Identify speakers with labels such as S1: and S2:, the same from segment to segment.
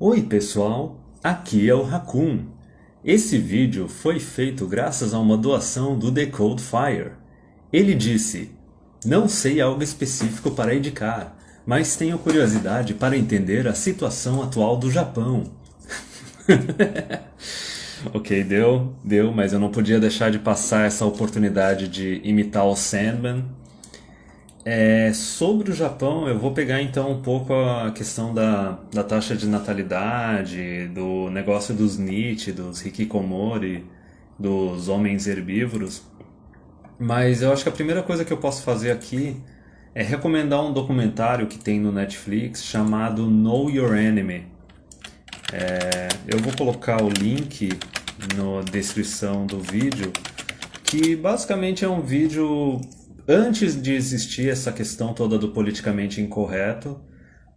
S1: Oi pessoal, aqui é o Raccoon. Esse vídeo foi feito graças a uma doação do The Cold Fire. Ele disse: "Não sei algo específico para indicar, mas tenho curiosidade para entender a situação atual do Japão." Ok, deu, mas eu não podia deixar de passar essa oportunidade de imitar o Sandman. Sobre o Japão, eu vou pegar então um pouco a questão da taxa de natalidade, do negócio dos Nietzsche, dos hikikomori, dos homens herbívoros. Mas eu acho que a primeira coisa que eu posso fazer aqui é recomendar um documentário que tem no Netflix chamado Know Your Enemy. Eu vou colocar o link na descrição do vídeo, que basicamente é um vídeo antes de existir essa questão toda do politicamente incorreto,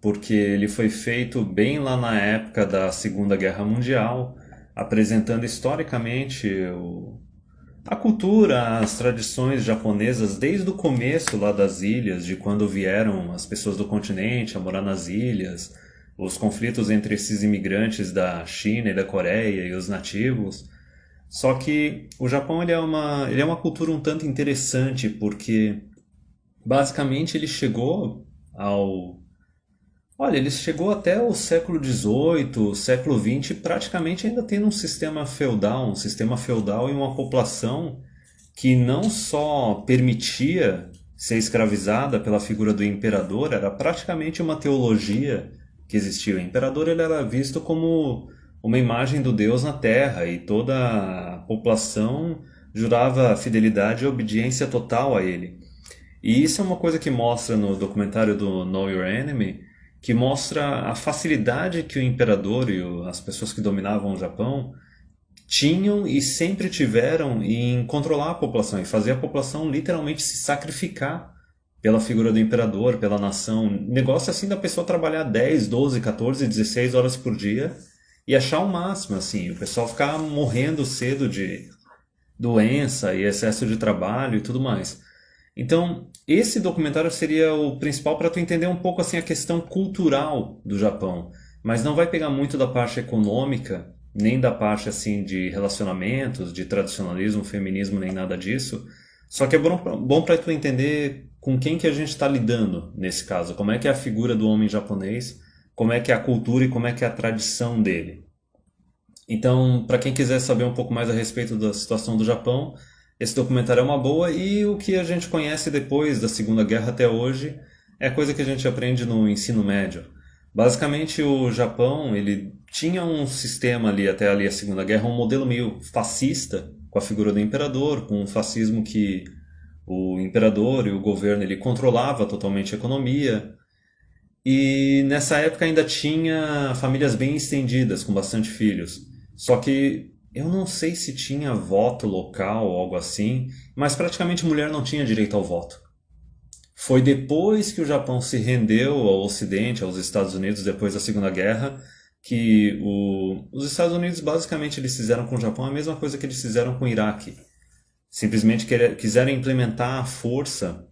S1: porque ele foi feito bem lá na época da Segunda Guerra Mundial, apresentando historicamente a cultura, as tradições japonesas desde o começo lá das ilhas, de quando vieram as pessoas do continente a morar nas ilhas, os conflitos entre esses imigrantes da China e da Coreia e os nativos. Só que o Japão ele é uma cultura um tanto interessante, porque basicamente ele chegou até o século XVIII, século XX, praticamente ainda tendo um sistema feudal e uma população que não só permitia ser escravizada pela figura do imperador, era praticamente uma teologia que existia. O imperador ele era visto como uma imagem do Deus na Terra, e toda a população jurava fidelidade e obediência total a ele. E isso é uma coisa que mostra no documentário do Know Your Enemy, que mostra a facilidade que o imperador e as pessoas que dominavam o Japão tinham e sempre tiveram em controlar a população e fazer a população literalmente se sacrificar pela figura do imperador, pela nação. Negócio assim da pessoa trabalhar 10, 12, 14, 16 horas por dia e achar o máximo, assim, o pessoal ficar morrendo cedo de doença e excesso de trabalho e tudo mais. Então, esse documentário seria o principal para tu entender um pouco assim a questão cultural do Japão, mas não vai pegar muito da parte econômica, nem da parte assim de relacionamentos, de tradicionalismo, feminismo, nem nada disso. Só que é bom para tu entender com quem que a gente está lidando nesse caso, como é que é a figura do homem japonês, como é que é a cultura e como é que é a tradição dele. Então, para quem quiser saber um pouco mais a respeito da situação do Japão, esse documentário é uma boa, e o que a gente conhece depois da Segunda Guerra até hoje é coisa que a gente aprende no ensino médio. Basicamente, o Japão ele tinha um sistema ali até ali a Segunda Guerra, um modelo meio fascista, com a figura do imperador, com um fascismo que o imperador e o governo ele controlava totalmente a economia. E nessa época ainda tinha famílias bem estendidas, com bastante filhos. Só que eu não sei se tinha voto local ou algo assim, mas praticamente mulher não tinha direito ao voto. Foi depois que o Japão se rendeu ao Ocidente, aos Estados Unidos, depois da Segunda Guerra, que os Estados Unidos basicamente eles fizeram com o Japão a mesma coisa que eles fizeram com o Iraque. Simplesmente quiseram implementar à força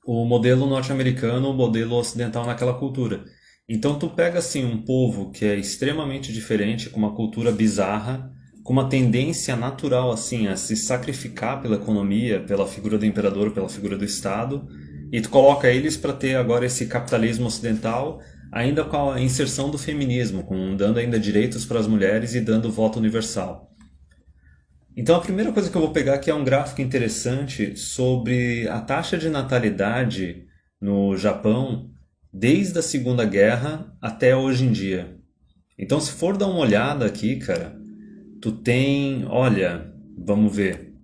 S1: o modelo norte-americano, o modelo ocidental naquela cultura. Então tu pega assim um povo que é extremamente diferente, com uma cultura bizarra, com uma tendência natural assim a se sacrificar pela economia, pela figura do imperador, pela figura do Estado, e tu coloca eles para ter agora esse capitalismo ocidental, ainda com a inserção do feminismo, dando ainda direitos para as mulheres e dando voto universal. Então a primeira coisa que eu vou pegar aqui é um gráfico interessante sobre a taxa de natalidade no Japão desde a Segunda Guerra até hoje em dia. Então se for dar uma olhada aqui, cara, tu tem, olha, vamos ver,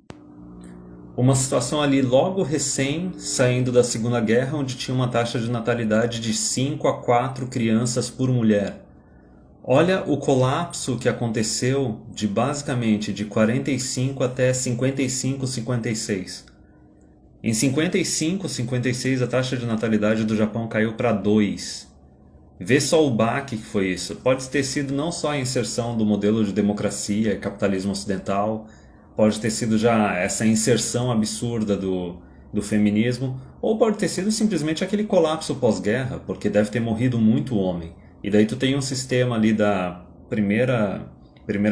S1: uma situação ali logo recém saindo da Segunda Guerra, onde tinha uma taxa de natalidade de 5 a 4 crianças por mulher. Olha o colapso que aconteceu de basicamente de 45 até 55, 56. Em 55, 56 a taxa de natalidade do Japão caiu para 2. Vê só o baque que foi isso. Pode ter sido não só a inserção do modelo de democracia e capitalismo ocidental, pode ter sido já essa inserção absurda do feminismo, ou pode ter sido simplesmente aquele colapso pós-guerra, porque deve ter morrido muito homem. E daí tu tem um sistema ali da primeira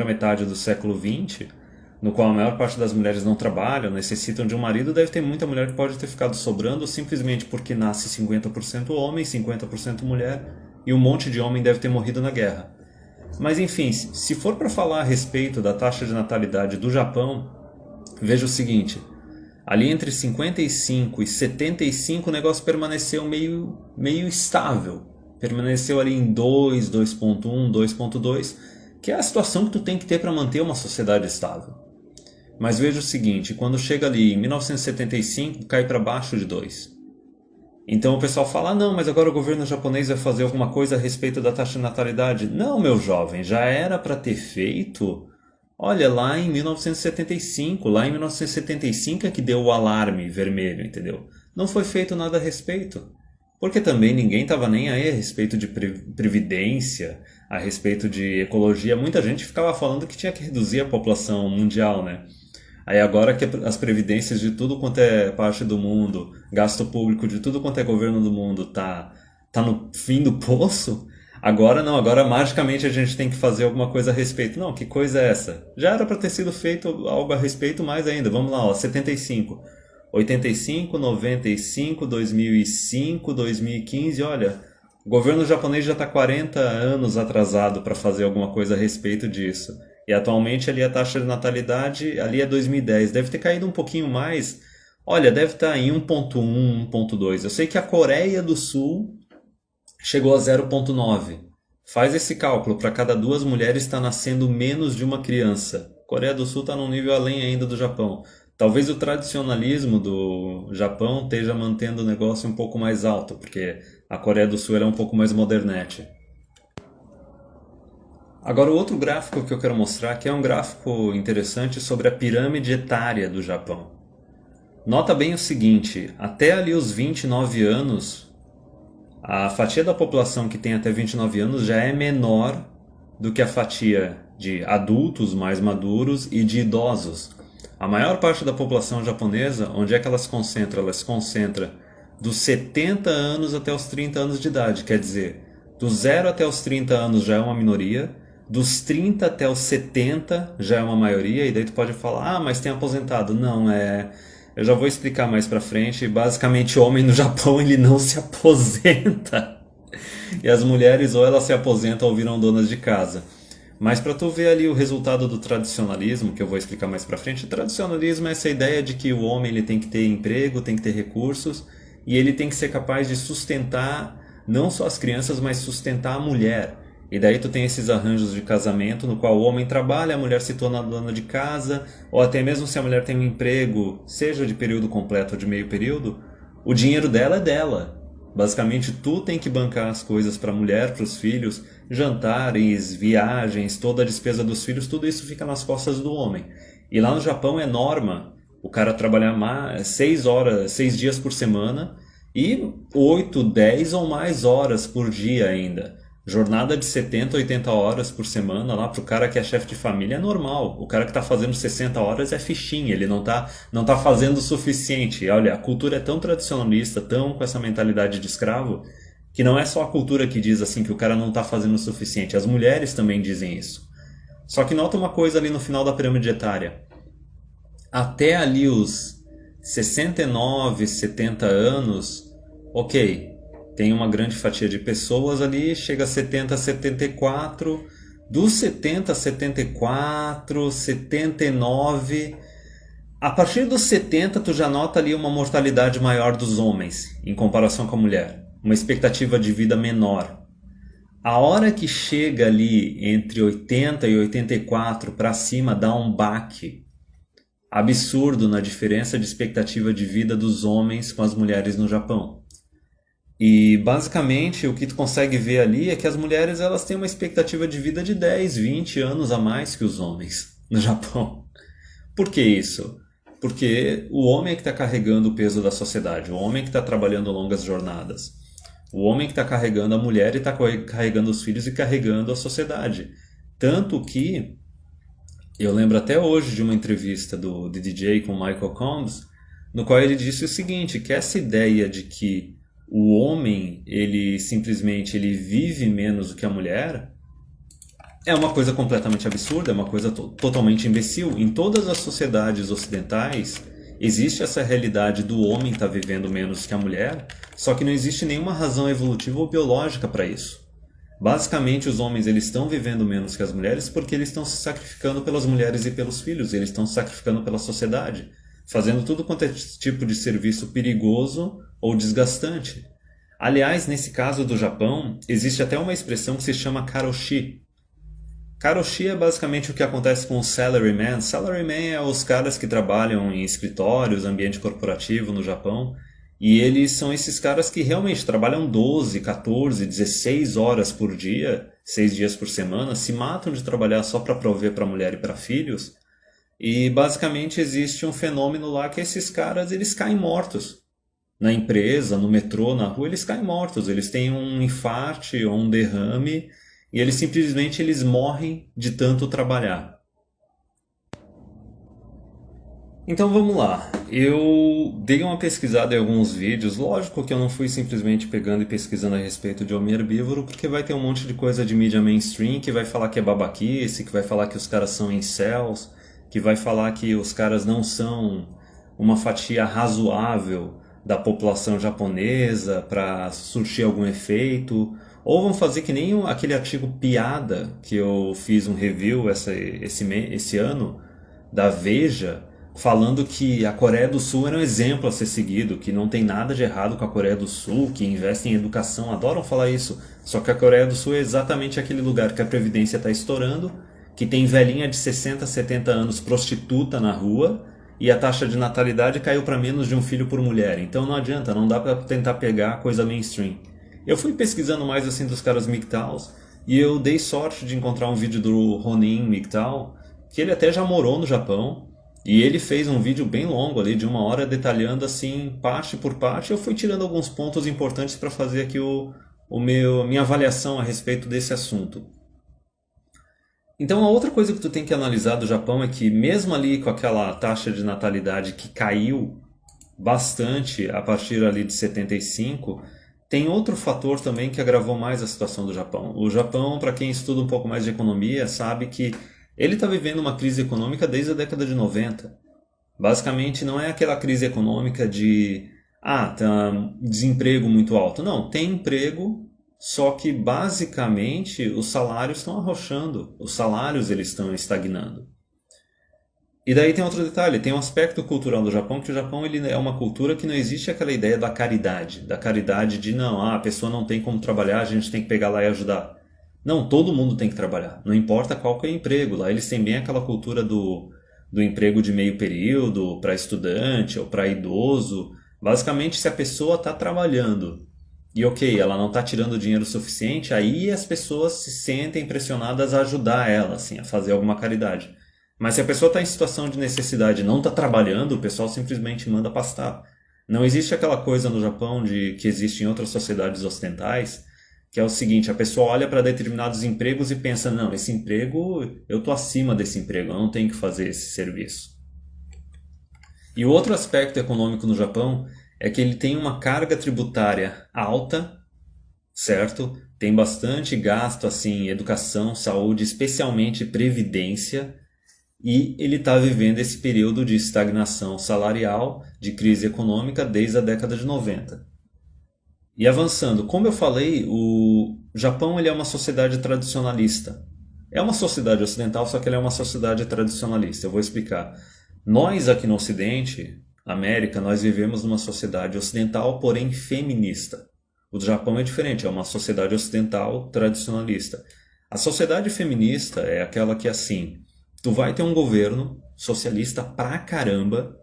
S1: metade do século XX, no qual a maior parte das mulheres não trabalham, necessitam de um marido. Deve ter muita mulher que pode ter ficado sobrando simplesmente porque nasce 50% homem, 50% mulher, e um monte de homem deve ter morrido na guerra. Mas enfim, se for para falar a respeito da taxa de natalidade do Japão, veja o seguinte: ali entre 55 e 75 o negócio permaneceu meio estável. Permaneceu ali em 2, 2.1, 2.2, que é a situação que tu tem que ter para manter uma sociedade estável. Mas veja o seguinte, quando chega ali em 1975, cai para baixo de 2. Então o pessoal fala, ah, não, mas agora o governo japonês vai fazer alguma coisa a respeito da taxa de natalidade. Não, meu jovem, já era para ter feito. Olha, lá em 1975, lá em 1975 é que deu o alarme vermelho, entendeu? Não foi feito nada a respeito. Porque também ninguém estava nem aí a respeito de previdência, a respeito de ecologia. Muita gente ficava falando que tinha que reduzir a população mundial, né? Aí agora que as previdências de tudo quanto é parte do mundo, gasto público de tudo quanto é governo do mundo tá no fim do poço, agora não, agora magicamente a gente tem que fazer alguma coisa a respeito. Não, que coisa é essa? Já era para ter sido feito algo a respeito mais ainda. Vamos lá, ó, 75, 85, 95, 2005, 2015, olha, o governo japonês já está 40 anos atrasado para fazer alguma coisa a respeito disso. E atualmente ali a taxa de natalidade ali é 2010, deve ter caído um pouquinho mais. Olha, deve estar em 1.1, 1.2. Eu sei que a Coreia do Sul chegou a 0.9. Faz esse cálculo, para cada 2 mulheres está nascendo menos de uma criança. A Coreia do Sul está num nível além ainda do Japão. Talvez o tradicionalismo do Japão esteja mantendo o negócio um pouco mais alto, porque a Coreia do Sul é um pouco mais modernete. Agora, o outro gráfico que eu quero mostrar que é um gráfico interessante sobre a pirâmide etária do Japão. Nota bem o seguinte, até ali os 29 anos, a fatia da população que tem até 29 anos já é menor do que a fatia de adultos mais maduros e de idosos. A maior parte da população japonesa, onde é que ela se concentra? Ela se concentra dos 70 anos até os 30 anos de idade, quer dizer, do 0 até os 30 anos já é uma minoria, dos 30 até os 70 já é uma maioria, e daí tu pode falar, ah, mas tem aposentado. Não, eu já vou explicar mais pra frente. Basicamente, o homem no Japão, ele não se aposenta. E as mulheres, ou elas se aposentam ou viram donas de casa. Mas para tu ver ali o resultado do tradicionalismo, que eu vou explicar mais pra frente, o tradicionalismo é essa ideia de que o homem ele tem que ter emprego, tem que ter recursos, e ele tem que ser capaz de sustentar não só as crianças, mas sustentar a mulher. E daí tu tem esses arranjos de casamento no qual o homem trabalha, a mulher se torna dona de casa, ou até mesmo se a mulher tem um emprego, seja de período completo ou de meio período, o dinheiro dela é dela. Basicamente tu tem que bancar as coisas para a mulher, para os filhos, jantares, viagens, toda a despesa dos filhos, tudo isso fica nas costas do homem. E lá no Japão é norma o cara trabalhar 6 dias por semana e 8, 10 ou mais horas por dia ainda. Jornada de 70, 80 horas por semana lá pro cara que é chefe de família é normal. O cara que tá fazendo 60 horas é fichinha, ele não tá fazendo o suficiente. E olha, a cultura é tão tradicionalista, tão com essa mentalidade de escravo, que não é só a cultura que diz assim que o cara não tá fazendo o suficiente. As mulheres também dizem isso. Só que nota uma coisa ali no final da pirâmide etária. Até ali os 69, 70 anos, ok, tem uma grande fatia de pessoas ali, chega a 70, 74, dos 70 a 74, 79, a partir dos 70 tu já nota ali uma mortalidade maior dos homens em comparação com a mulher, uma expectativa de vida menor. A hora que chega ali entre 80 e 84 para cima dá um baque absurdo na diferença de expectativa de vida dos homens com as mulheres no Japão. E basicamente o que tu consegue ver ali é que as mulheres elas têm uma expectativa de vida de 10, 20 anos a mais que os homens no Japão. Por que isso? Porque o homem é que está carregando o peso da sociedade, o homem que está trabalhando longas jornadas, o homem que está carregando a mulher e está carregando os filhos e carregando a sociedade. Tanto que eu lembro até hoje de uma entrevista do DJ com Michael Combs, no qual ele disse o seguinte, que essa ideia de que o homem ele simplesmente ele vive menos do que a mulher, é uma coisa completamente absurda, é uma coisa totalmente imbecil. Em todas as sociedades ocidentais existe essa realidade do homem estar vivendo menos que a mulher, só que não existe nenhuma razão evolutiva ou biológica para isso. Basicamente, os homens eles estão vivendo menos que as mulheres porque eles estão se sacrificando pelas mulheres e pelos filhos, eles estão se sacrificando pela sociedade, fazendo tudo quanto é tipo de serviço perigoso ou desgastante. Aliás, nesse caso do Japão, existe até uma expressão que se chama karoshi. Karoshi é basicamente o que acontece com o salaryman. Salaryman é os caras que trabalham em escritórios, ambiente corporativo no Japão. E eles são esses caras que realmente trabalham 12, 14, 16 horas por dia, 6 dias por semana, se matam de trabalhar só para prover para mulher e para filhos. E basicamente existe um fenômeno lá que esses caras eles caem mortos. Na empresa, no metrô, na rua, eles caem mortos. Eles têm um infarte ou um derrame e eles simplesmente eles morrem de tanto trabalhar. Então vamos lá. Eu dei uma pesquisada em alguns vídeos. Lógico que eu não fui simplesmente pegando e pesquisando a respeito de homem herbívoro, porque vai ter um monte de coisa de mídia mainstream que vai falar que é babaquice, que vai falar que os caras são incels, que vai falar que os caras não são uma fatia razoável da população japonesa para surtir algum efeito. Ou vão fazer que nem aquele artigo piada que eu fiz um review esse ano da Veja, falando que a Coreia do Sul era um exemplo a ser seguido, que não tem nada de errado com a Coreia do Sul, que investe em educação, adoram falar isso. Só que a Coreia do Sul é exatamente aquele lugar que a Previdência está estourando, que tem velhinha de 60, 70 anos prostituta na rua, e a taxa de natalidade caiu para menos de um filho por mulher. Então não adianta, não dá para tentar pegar coisa mainstream. Eu fui pesquisando mais assim dos caras MGTOWs, e eu dei sorte de encontrar um vídeo do Ronin MGTOW, que ele até já morou no Japão, e ele fez um vídeo bem longo ali, de 1 hora, detalhando assim, parte por parte. Eu fui tirando alguns pontos importantes para fazer aqui minha avaliação a respeito desse assunto. Então a outra coisa que tu tem que analisar do Japão é que mesmo ali com aquela taxa de natalidade que caiu bastante a partir ali de 75, tem outro fator também que agravou mais a situação do Japão. O Japão, para quem estuda um pouco mais de economia, sabe que ele está vivendo uma crise econômica desde a década de 90. Basicamente, não é aquela crise econômica de tá desemprego muito alto. Não, tem emprego, só que basicamente os salários estão arrochando. Os salários eles estão estagnando. E daí tem outro detalhe, tem um aspecto cultural do Japão, que o Japão ele é uma cultura que não existe aquela ideia da caridade de não, a pessoa não tem como trabalhar, a gente tem que pegar lá e ajudar. Não, todo mundo tem que trabalhar, não importa qual que é o emprego. Lá eles têm bem aquela cultura do emprego de meio período, para estudante ou para idoso. Basicamente, se a pessoa está trabalhando e ok, ela não está tirando dinheiro suficiente, aí as pessoas se sentem pressionadas a ajudar ela, assim, a fazer alguma caridade. Mas se a pessoa está em situação de necessidade e não está trabalhando, o pessoal simplesmente manda pastar. Não existe aquela coisa no Japão que existe em outras sociedades ocidentais, que é o seguinte, a pessoa olha para determinados empregos e pensa, não, esse emprego, eu estou acima desse emprego, eu não tenho que fazer esse serviço. E o outro aspecto econômico no Japão é que ele tem uma carga tributária alta, certo? Tem bastante gasto assim, em educação, saúde, especialmente previdência, e ele está vivendo esse período de estagnação salarial, de crise econômica desde a década de 90. E avançando, como eu falei, o Japão ele é uma sociedade tradicionalista. É uma sociedade ocidental, só que ele é uma sociedade tradicionalista. Eu vou explicar. Nós aqui no Ocidente, América, nós vivemos numa sociedade ocidental, porém feminista. O do Japão é diferente, é uma sociedade ocidental tradicionalista. A sociedade feminista é aquela que assim, tu vai ter um governo socialista pra caramba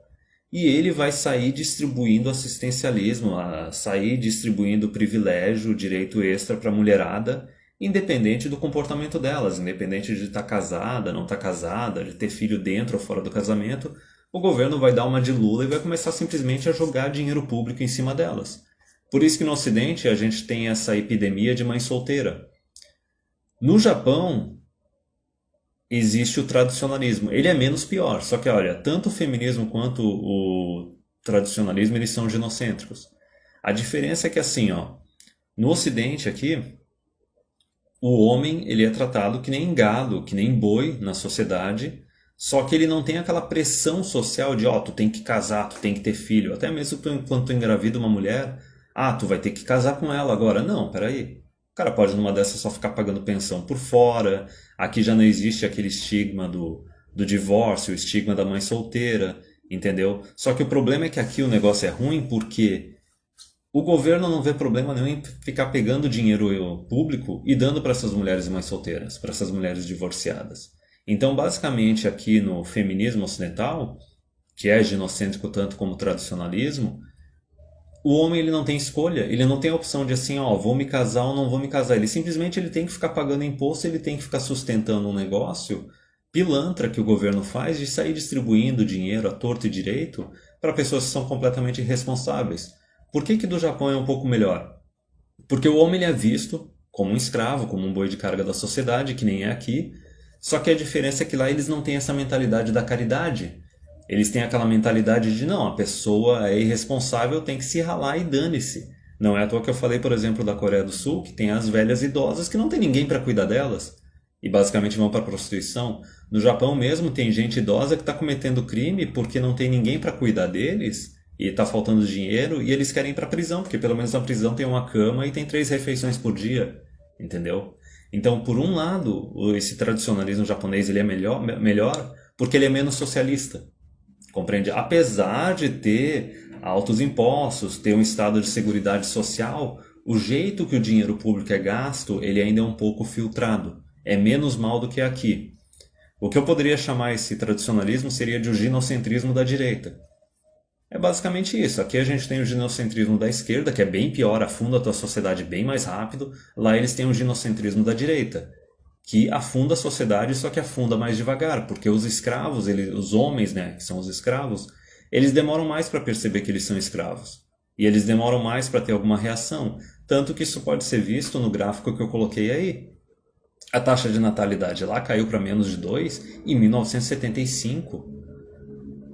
S1: e ele vai sair distribuindo assistencialismo, sair distribuindo privilégio, direito extra para a mulherada, independente do comportamento delas, independente de estar casada, não estar casada, de ter filho dentro ou fora do casamento, o governo vai dar uma de Lula e vai começar simplesmente a jogar dinheiro público em cima delas. Por isso que no Ocidente a gente tem essa epidemia de mãe solteira. No Japão, existe o tradicionalismo. Ele é menos pior, só que olha, tanto o feminismo quanto o tradicionalismo eles são ginocêntricos. A diferença é que assim, ó, no Ocidente aqui, o homem ele é tratado que nem gado, que nem boi na sociedade, só que ele não tem aquela pressão social de, ó, tu tem que casar, tu tem que ter filho. Até mesmo quando tu engravida uma mulher, ah, tu vai ter que casar com ela agora. Não, peraí. O cara pode numa dessas só ficar pagando pensão por fora. Aqui já não existe aquele estigma do divórcio, o estigma da mãe solteira, entendeu? Só que o problema é que aqui o negócio é ruim porque o governo não vê problema nenhum em ficar pegando dinheiro público e dando para essas mulheres mães solteiras, para essas mulheres divorciadas. Então, basicamente, aqui no feminismo ocidental, que é ginocêntrico tanto como tradicionalismo, o homem ele não tem escolha, ele não tem a opção de assim, ó, vou me casar ou não vou me casar. Ele simplesmente ele tem que ficar pagando imposto, ele tem que ficar sustentando um negócio pilantra que o governo faz de sair distribuindo dinheiro a torto e direito para pessoas que são completamente irresponsáveis. Por que do Japão é um pouco melhor? Porque o homem ele é visto como um escravo, como um boi de carga da sociedade, que nem é aqui. Só que a diferença é que lá eles não têm essa mentalidade da caridade. Eles têm aquela mentalidade de não, a pessoa é irresponsável, tem que se ralar e dane-se. Não é à toa que eu falei, por exemplo, da Coreia do Sul, que tem as velhas idosas que não tem ninguém para cuidar delas. E basicamente vão para a prostituição. No Japão mesmo tem gente idosa que está cometendo crime porque não tem ninguém para cuidar deles e está faltando dinheiro e eles querem ir para a prisão, porque pelo menos na prisão tem uma cama e tem 3 refeições por dia, entendeu? Então, por um lado, esse tradicionalismo japonês ele é melhor porque ele é menos socialista, compreende? Apesar de ter altos impostos, ter um estado de seguridade social, o jeito que o dinheiro público é gasto, ele ainda é um pouco filtrado. É menos mal do que aqui. O que eu poderia chamar esse tradicionalismo seria de o ginocentrismo da direita. É basicamente isso. Aqui a gente tem o ginocentrismo da esquerda, que é bem pior, afunda a tua sociedade bem mais rápido. Lá eles têm o ginocentrismo da direita, que afunda a sociedade, só que afunda mais devagar, porque os escravos, os homens, né, que são os escravos, eles demoram mais para perceber que eles são escravos. E eles demoram mais para ter alguma reação. Tanto que isso pode ser visto no gráfico que eu coloquei aí. A taxa de natalidade lá caiu para menos de 2 em 1975.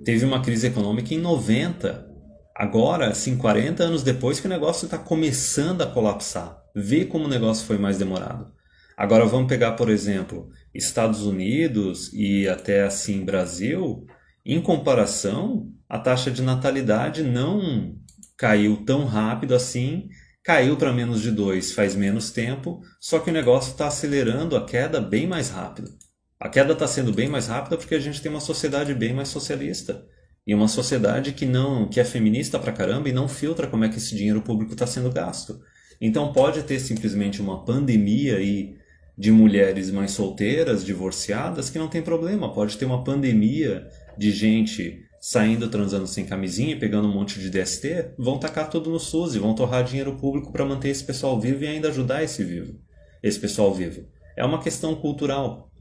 S1: Teve uma crise econômica em 90. Agora, assim, 40 anos depois que o negócio está começando a colapsar. Vê como o negócio foi mais demorado. Agora vamos pegar, por exemplo, Estados Unidos e até assim Brasil. Em comparação, a taxa de natalidade não caiu tão rápido assim. Caiu para menos de 2 faz menos tempo, só que o negócio está acelerando a queda bem mais rápido. A queda está sendo bem mais rápida porque a gente tem uma sociedade bem mais socialista. E uma sociedade que é feminista pra caramba e não filtra como é que esse dinheiro público está sendo gasto. Então pode ter simplesmente uma pandemia aí de mulheres mães solteiras, divorciadas, que não tem problema. Pode ter uma pandemia de gente saindo transando sem camisinha e pegando um monte de DST, vão tacar tudo no SUS e vão torrar dinheiro público para manter esse pessoal vivo e ainda ajudar esse pessoal vivo. É uma questão cultural.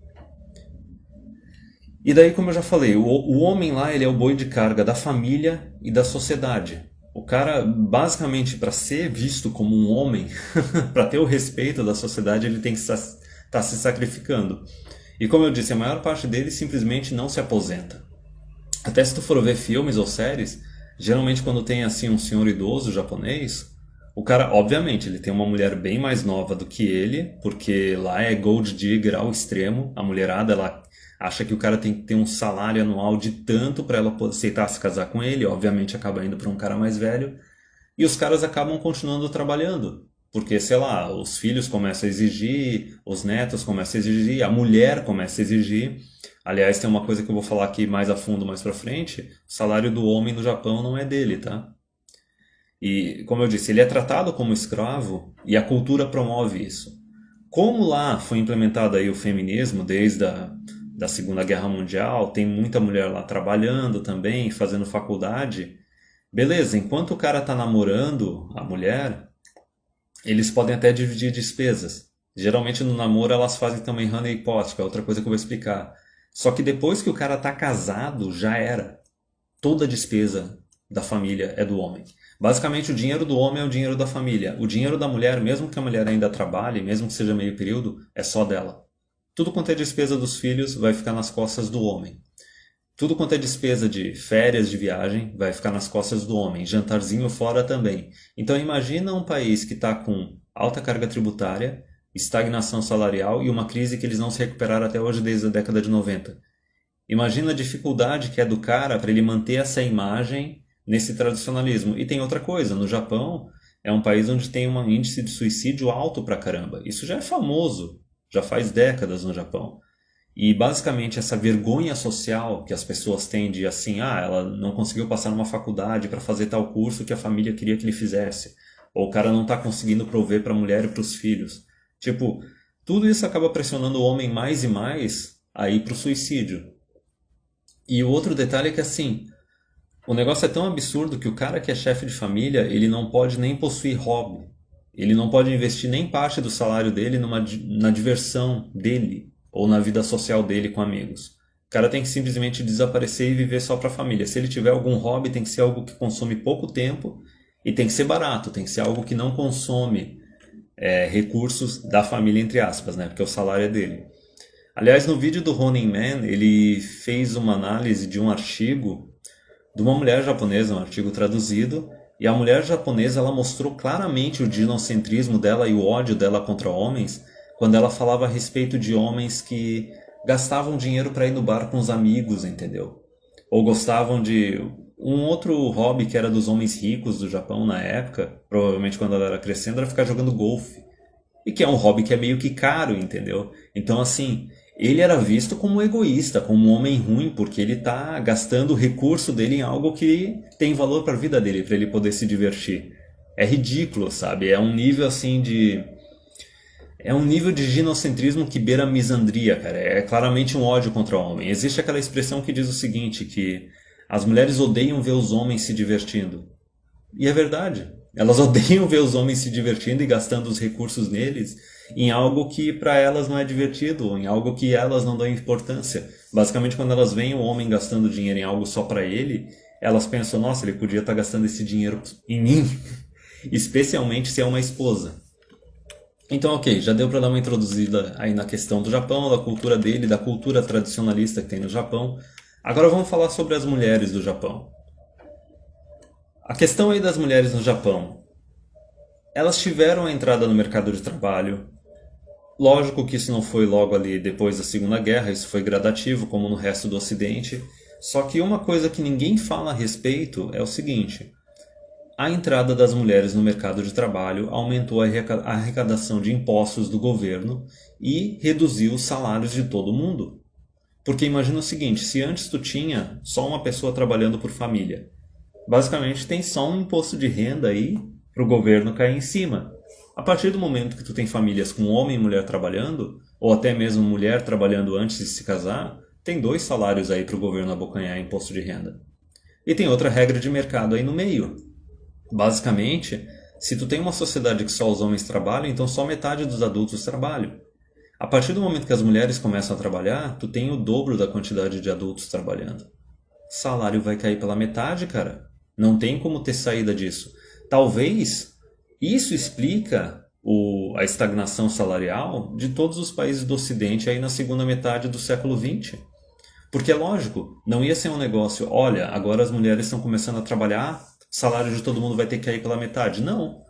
S1: E daí, como eu já falei, o homem lá ele é o boi de carga da família e da sociedade. O cara, basicamente, para ser visto como um homem, para ter o respeito da sociedade, ele tem que estar se sacrificando. E como eu disse, a maior parte deles simplesmente não se aposenta. Até se tu for ver filmes ou séries, geralmente quando tem assim um senhor idoso japonês, o cara, obviamente, ele tem uma mulher bem mais nova do que ele, porque lá é gold digger ao extremo. A mulherada, ela acha que o cara tem que ter um salário anual de tanto para ela poder aceitar se casar com ele, obviamente acaba indo para um cara mais velho. E os caras acabam continuando trabalhando, porque, sei lá, os filhos começam a exigir, os netos começam a exigir, a mulher começa a exigir. Aliás, tem uma coisa que eu vou falar aqui mais a fundo mais pra frente, o salário do homem no Japão não é dele, tá? E, como eu disse, ele é tratado como escravo e a cultura promove isso. Como lá foi implementado aí o feminismo desde da Segunda Guerra Mundial, tem muita mulher lá trabalhando também, fazendo faculdade, beleza, enquanto o cara tá namorando a mulher, eles podem até dividir despesas. Geralmente no namoro elas fazem também honeypot, que é outra coisa que eu vou explicar. Só que depois que o cara tá casado, já era. Toda a despesa da família é do homem. Basicamente, o dinheiro do homem é o dinheiro da família. O dinheiro da mulher, mesmo que a mulher ainda trabalhe, mesmo que seja meio período, é só dela. Tudo quanto é despesa dos filhos vai ficar nas costas do homem. Tudo quanto é despesa de férias de viagem vai ficar nas costas do homem, jantarzinho fora também. Então imagina um país que está com alta carga tributária, estagnação salarial e uma crise que eles não se recuperaram até hoje desde a década de 90. Imagina a dificuldade que é do cara para ele manter essa imagem nesse tradicionalismo. E tem outra coisa, no Japão é um país onde tem um índice de suicídio alto pra caramba. Isso já é famoso, já faz décadas no Japão. E basicamente essa vergonha social que as pessoas têm de assim, ela não conseguiu passar numa faculdade para fazer tal curso que a família queria que ele fizesse. Ou o cara não está conseguindo prover para a mulher e para os filhos. Tipo, tudo isso acaba pressionando o homem mais e mais a ir para o suicídio. E o outro detalhe é que assim, o negócio é tão absurdo que o cara que é chefe de família, ele não pode nem possuir hobby. Ele não pode investir nem parte do salário dele na diversão dele ou na vida social dele com amigos. O cara tem que simplesmente desaparecer e viver só para a família. Se ele tiver algum hobby, tem que ser algo que consome pouco tempo e tem que ser barato, tem que ser algo que não consome recursos da família, entre aspas, né? Porque o salário é dele. Aliás, no vídeo do Running Man, ele fez uma análise de um artigo de uma mulher japonesa, um artigo traduzido, e a mulher japonesa ela mostrou claramente o dinocentrismo dela e o ódio dela contra homens quando ela falava a respeito de homens que gastavam dinheiro para ir no bar com os amigos, entendeu? Ou gostavam de um outro hobby que era dos homens ricos do Japão na época, provavelmente quando ela era crescendo, era ficar jogando golfe. E que é um hobby que é meio que caro, entendeu? Então, assim, ele era visto como egoísta, como um homem ruim, porque ele está gastando o recurso dele em algo que tem valor para a vida dele, para ele poder se divertir. É ridículo, sabe? É um nível assim de... É um nível de ginocentrismo que beira a misandria, cara. É claramente um ódio contra o homem. Existe aquela expressão que diz o seguinte, que as mulheres odeiam ver os homens se divertindo. E é verdade. Elas odeiam ver os homens se divertindo e gastando os recursos neles em algo que para elas não é divertido, em algo que elas não dão importância. Basicamente, quando elas veem o homem gastando dinheiro em algo só para ele, elas pensam, nossa, ele podia estar gastando esse dinheiro em mim, especialmente se é uma esposa. Então, ok, já deu para dar uma introduzida aí na questão do Japão, da cultura dele, da cultura tradicionalista que tem no Japão. Agora vamos falar sobre as mulheres do Japão. A questão aí das mulheres no Japão. Elas tiveram a entrada no mercado de trabalho. Lógico que isso não foi logo ali depois da Segunda Guerra, isso foi gradativo, como no resto do Ocidente. Só que uma coisa que ninguém fala a respeito é o seguinte: a entrada das mulheres no mercado de trabalho aumentou a arrecadação de impostos do governo e reduziu os salários de todo mundo. Porque imagina o seguinte, se antes tu tinha só uma pessoa trabalhando por família, basicamente tem só um imposto de renda aí para o governo cair em cima. A partir do momento que tu tem famílias com homem e mulher trabalhando, ou até mesmo mulher trabalhando antes de se casar, tem 2 salários aí para o governo abocanhar imposto de renda. E tem outra regra de mercado aí no meio. Basicamente, se tu tem uma sociedade que só os homens trabalham, então só metade dos adultos trabalham. A partir do momento que as mulheres começam a trabalhar, tu tem o dobro da quantidade de adultos trabalhando. Salário vai cair pela metade, cara. Não tem como ter saída disso. Talvez isso explica a estagnação salarial de todos os países do Ocidente aí na segunda metade do século XX. Porque é lógico, não ia ser um negócio, olha, agora as mulheres estão começando a trabalhar, salário de todo mundo vai ter que cair pela metade. Não.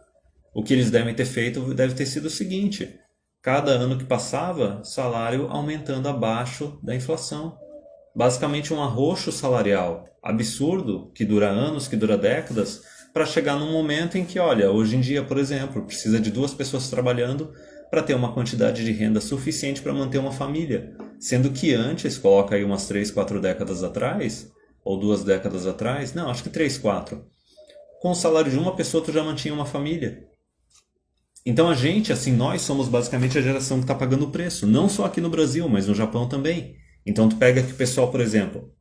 S1: O que eles devem ter feito deve ter sido o seguinte: cada ano que passava, salário aumentando abaixo da inflação. Basicamente um arroxo salarial absurdo, que dura anos, que dura décadas, para chegar num momento em que, olha, hoje em dia, por exemplo, precisa de 2 pessoas trabalhando para ter uma quantidade de renda suficiente para manter uma família. Sendo que antes, coloca aí umas 3, 4 décadas atrás, ou 2 décadas atrás, não, acho que 3, 4, com o salário de uma pessoa tu já mantinha uma família. Então a gente, assim, nós somos basicamente a geração que está pagando o preço, não só aqui no Brasil, mas no Japão também. Então tu pega aqui o pessoal, por exemplo,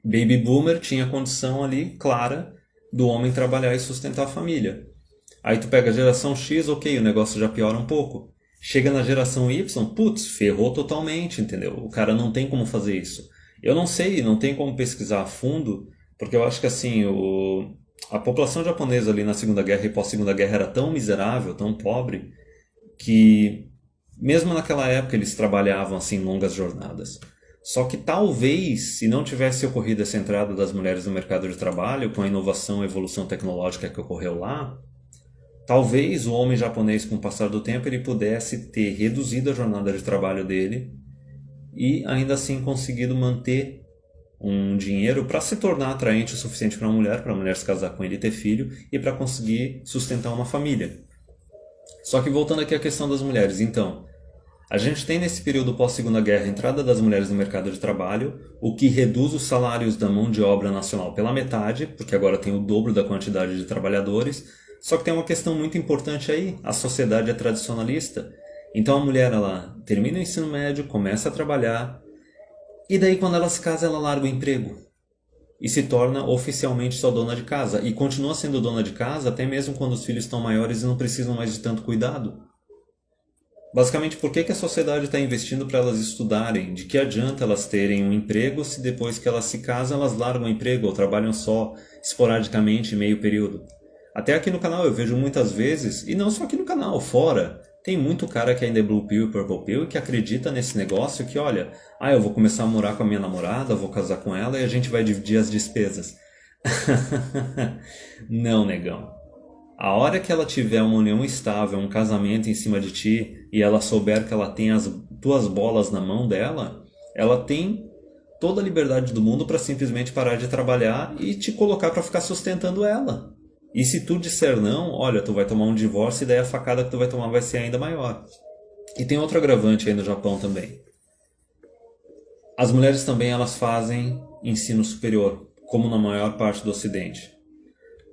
S1: Baby Boomer tinha a condição ali clara do homem trabalhar e sustentar a família. Aí tu pega a geração X, ok, o negócio já piora um pouco. Chega na geração Y, putz, ferrou totalmente, entendeu? O cara não tem como fazer isso. Eu não sei, não tem como pesquisar a fundo, porque eu acho que assim, a população japonesa ali na Segunda Guerra e pós-Segunda Guerra era tão miserável, tão pobre, que mesmo naquela época eles trabalhavam assim longas jornadas. Só que talvez, se não tivesse ocorrido essa entrada das mulheres no mercado de trabalho, com a inovação e evolução tecnológica que ocorreu lá, talvez o homem japonês, com o passar do tempo, ele pudesse ter reduzido a jornada de trabalho dele e ainda assim conseguido manter um dinheiro para se tornar atraente o suficiente para a mulher se casar com ele e ter filho e para conseguir sustentar uma família. Só que voltando aqui à questão das mulheres, então, a gente tem nesse período pós-Segunda Guerra a entrada das mulheres no mercado de trabalho, o que reduz os salários da mão de obra nacional pela metade, porque agora tem o dobro da quantidade de trabalhadores. Só que tem uma questão muito importante aí, a sociedade é tradicionalista. Então a mulher ela termina o ensino médio, começa a trabalhar, e daí quando ela se casa ela larga o emprego e se torna oficialmente só dona de casa. E continua sendo dona de casa até mesmo quando os filhos estão maiores e não precisam mais de tanto cuidado. Basicamente, por que a sociedade está investindo para elas estudarem? De que adianta elas terem um emprego se depois que elas se casam elas largam o emprego ou trabalham só esporadicamente, meio período? Até aqui no canal eu vejo muitas vezes, e não só aqui no canal, fora, tem muito cara que ainda é Blue Pill e Purple Pill e que acredita nesse negócio que, olha, eu vou começar a morar com a minha namorada, vou casar com ela e a gente vai dividir as despesas. Não, negão. A hora que ela tiver uma união estável, um casamento em cima de ti, e ela souber que ela tem as tuas bolas na mão dela, ela tem toda a liberdade do mundo para simplesmente parar de trabalhar e te colocar para ficar sustentando ela. E se tu disser não, olha, tu vai tomar um divórcio e daí a facada que tu vai tomar vai ser ainda maior. E tem outro agravante aí no Japão também. As mulheres também elas fazem ensino superior, como na maior parte do Ocidente.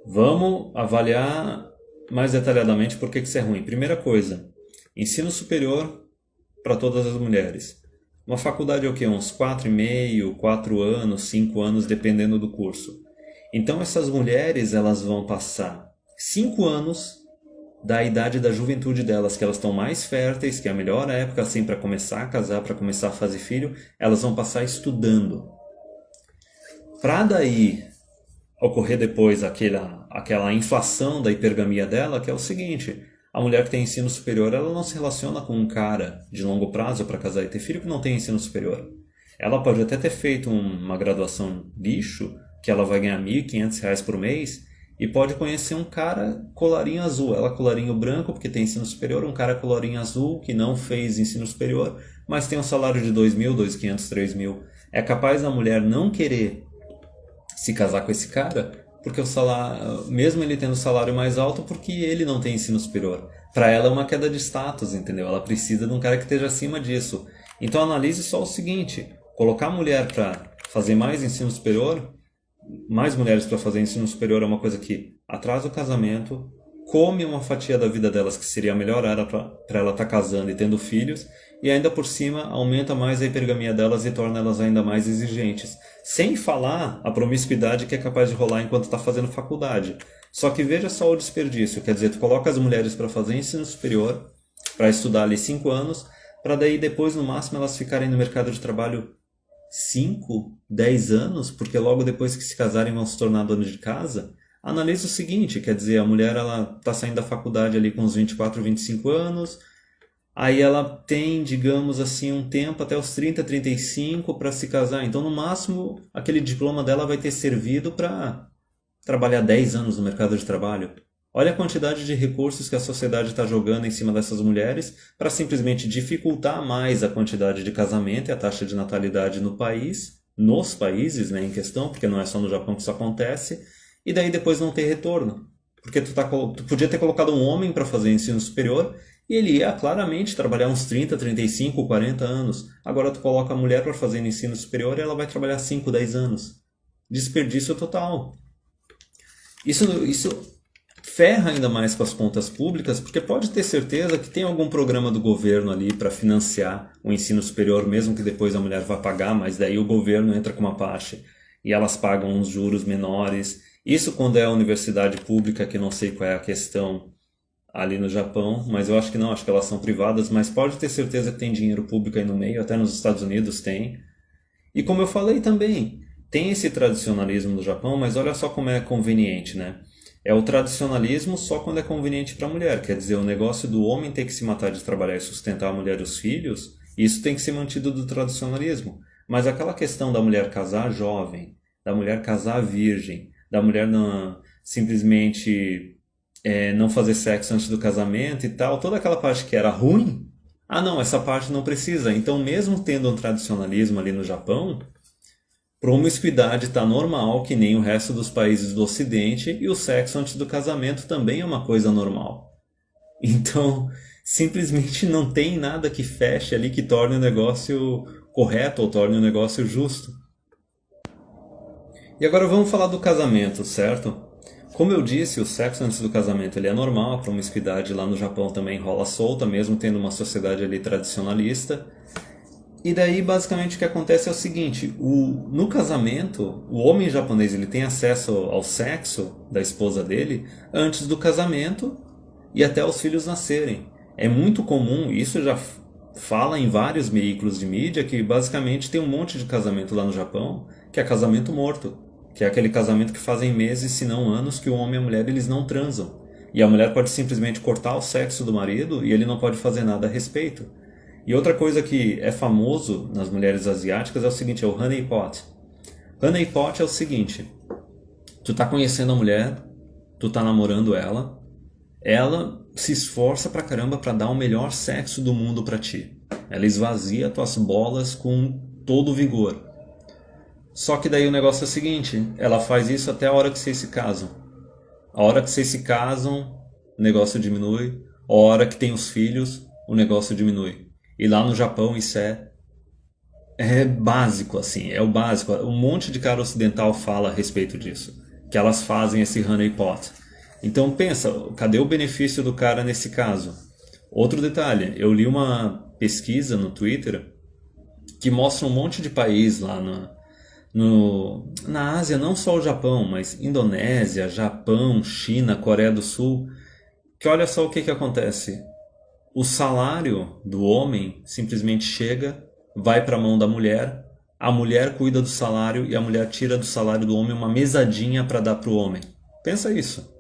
S1: Vamos avaliar mais detalhadamente por que isso é ruim. Primeira coisa, ensino superior para todas as mulheres. Uma faculdade é o quê? Uns 4,5, 4 anos, 5 anos, dependendo do curso. Então essas mulheres elas vão passar 5 anos da idade da juventude delas, que elas estão mais férteis, que é a melhor época assim para começar a casar, para começar a fazer filho, elas vão passar estudando. Para daí ocorrer depois aquela inflação da hipergamia dela, que é o seguinte: a mulher que tem ensino superior ela não se relaciona com um cara de longo prazo para casar e ter filho que não tem ensino superior. Ela pode até ter feito uma graduação lixo, que ela vai ganhar R$1.500 por mês, e pode conhecer um cara colarinho azul. Ela colarinho branco porque tem ensino superior, um cara colarinho azul que não fez ensino superior, mas tem um salário de R$2.000, R$2.500, R$3.000. É capaz da mulher não querer se casar com esse cara, porque o salário, mesmo ele tendo salário mais alto, porque ele não tem ensino superior. Para ela é uma queda de status, entendeu? Ela precisa de um cara que esteja acima disso. Então analise só o seguinte: colocar a mulher para fazer mais ensino superior, mais mulheres para fazer ensino superior é uma coisa que atrasa o casamento, come uma fatia da vida delas que seria a melhor área para ela estar casando e tendo filhos, e ainda por cima aumenta mais a hipergamia delas e torna elas ainda mais exigentes. Sem falar a promiscuidade que é capaz de rolar enquanto está fazendo faculdade. Só que veja só o desperdício, quer dizer, tu coloca as mulheres para fazer ensino superior, para estudar ali 5 anos, para daí depois no máximo elas ficarem no mercado de trabalho 5, 10 anos, porque logo depois que se casarem vão se tornar donas de casa. Analisa o seguinte, quer dizer, a mulher ela está saindo da faculdade ali com uns 24, 25 anos, aí ela tem, digamos assim, um tempo até os 30, 35 para se casar. Então, no máximo, aquele diploma dela vai ter servido para trabalhar 10 anos no mercado de trabalho. Olha a quantidade de recursos que a sociedade está jogando em cima dessas mulheres para simplesmente dificultar mais a quantidade de casamento e a taxa de natalidade no país, nos países, né, em questão, porque não é só no Japão que isso acontece, e daí depois não ter retorno. Porque tu podia ter colocado um homem para fazer ensino superior e ele ia claramente trabalhar uns 30, 35, 40 anos. Agora tu coloca a mulher para fazer ensino superior e ela vai trabalhar 5, 10 anos. Desperdício total. Isso ferra ainda mais com as contas públicas, porque pode ter certeza que tem algum programa do governo ali para financiar o ensino superior, mesmo que depois a mulher vá pagar, mas daí o governo entra com uma parte e elas pagam uns juros menores. Isso quando é a universidade pública, que não sei qual é a questão ali no Japão, mas eu acho que não, acho que elas são privadas, mas pode ter certeza que tem dinheiro público aí no meio, até nos Estados Unidos tem. E como eu falei também, tem esse tradicionalismo do Japão, mas olha só como é conveniente, né? É o tradicionalismo só quando é conveniente para a mulher. Quer dizer, o negócio do homem ter que se matar de trabalhar e sustentar a mulher e os filhos, isso tem que ser mantido do tradicionalismo. Mas aquela questão da mulher casar jovem, da mulher casar virgem, da mulher simplesmente não fazer sexo antes do casamento e tal, toda aquela parte que era ruim, ah não, essa parte não precisa. Então, mesmo tendo um tradicionalismo ali no Japão, promiscuidade está normal, que nem o resto dos países do Ocidente, e o sexo antes do casamento também é uma coisa normal. Então, simplesmente não tem nada que feche ali que torne o negócio correto ou torne o negócio justo. E agora vamos falar do casamento, certo? Como eu disse, o sexo antes do casamento ele é normal, a promiscuidade lá no Japão também rola solta, mesmo tendo uma sociedade ali tradicionalista. E daí, basicamente, o que acontece é o seguinte, no casamento, o homem japonês ele tem acesso ao sexo da esposa dele antes do casamento e até os filhos nascerem. É muito comum, isso já fala em vários veículos de mídia, que basicamente tem um monte de casamento lá no Japão, que é casamento morto, que é aquele casamento que fazem meses, se não anos, que o homem e a mulher eles não transam. E a mulher pode simplesmente cortar o sexo do marido e ele não pode fazer nada a respeito. E outra coisa que é famoso nas mulheres asiáticas é o seguinte, é o honey pot. Honey pot é o seguinte, tu tá conhecendo a mulher, tu tá namorando ela se esforça pra caramba pra dar o melhor sexo do mundo pra ti. Ela esvazia tuas bolas com todo o vigor. Só que daí o negócio é o seguinte, ela faz isso até a hora que vocês se casam. A hora que vocês se casam, o negócio diminui. A hora que tem os filhos, o negócio diminui. E lá no Japão isso é básico, assim, é o básico. Um monte de cara ocidental fala a respeito disso. Que elas fazem esse honey pot. Então pensa, cadê o benefício do cara nesse caso? Outro detalhe, eu li uma pesquisa no Twitter que mostra um monte de país lá na Ásia, não só o Japão, mas Indonésia, Japão, China, Coreia do Sul, que olha só o que acontece. O salário do homem simplesmente chega, vai para a mão da mulher, a mulher cuida do salário e a mulher tira do salário do homem uma mesadinha para dar para o homem. Pensa isso.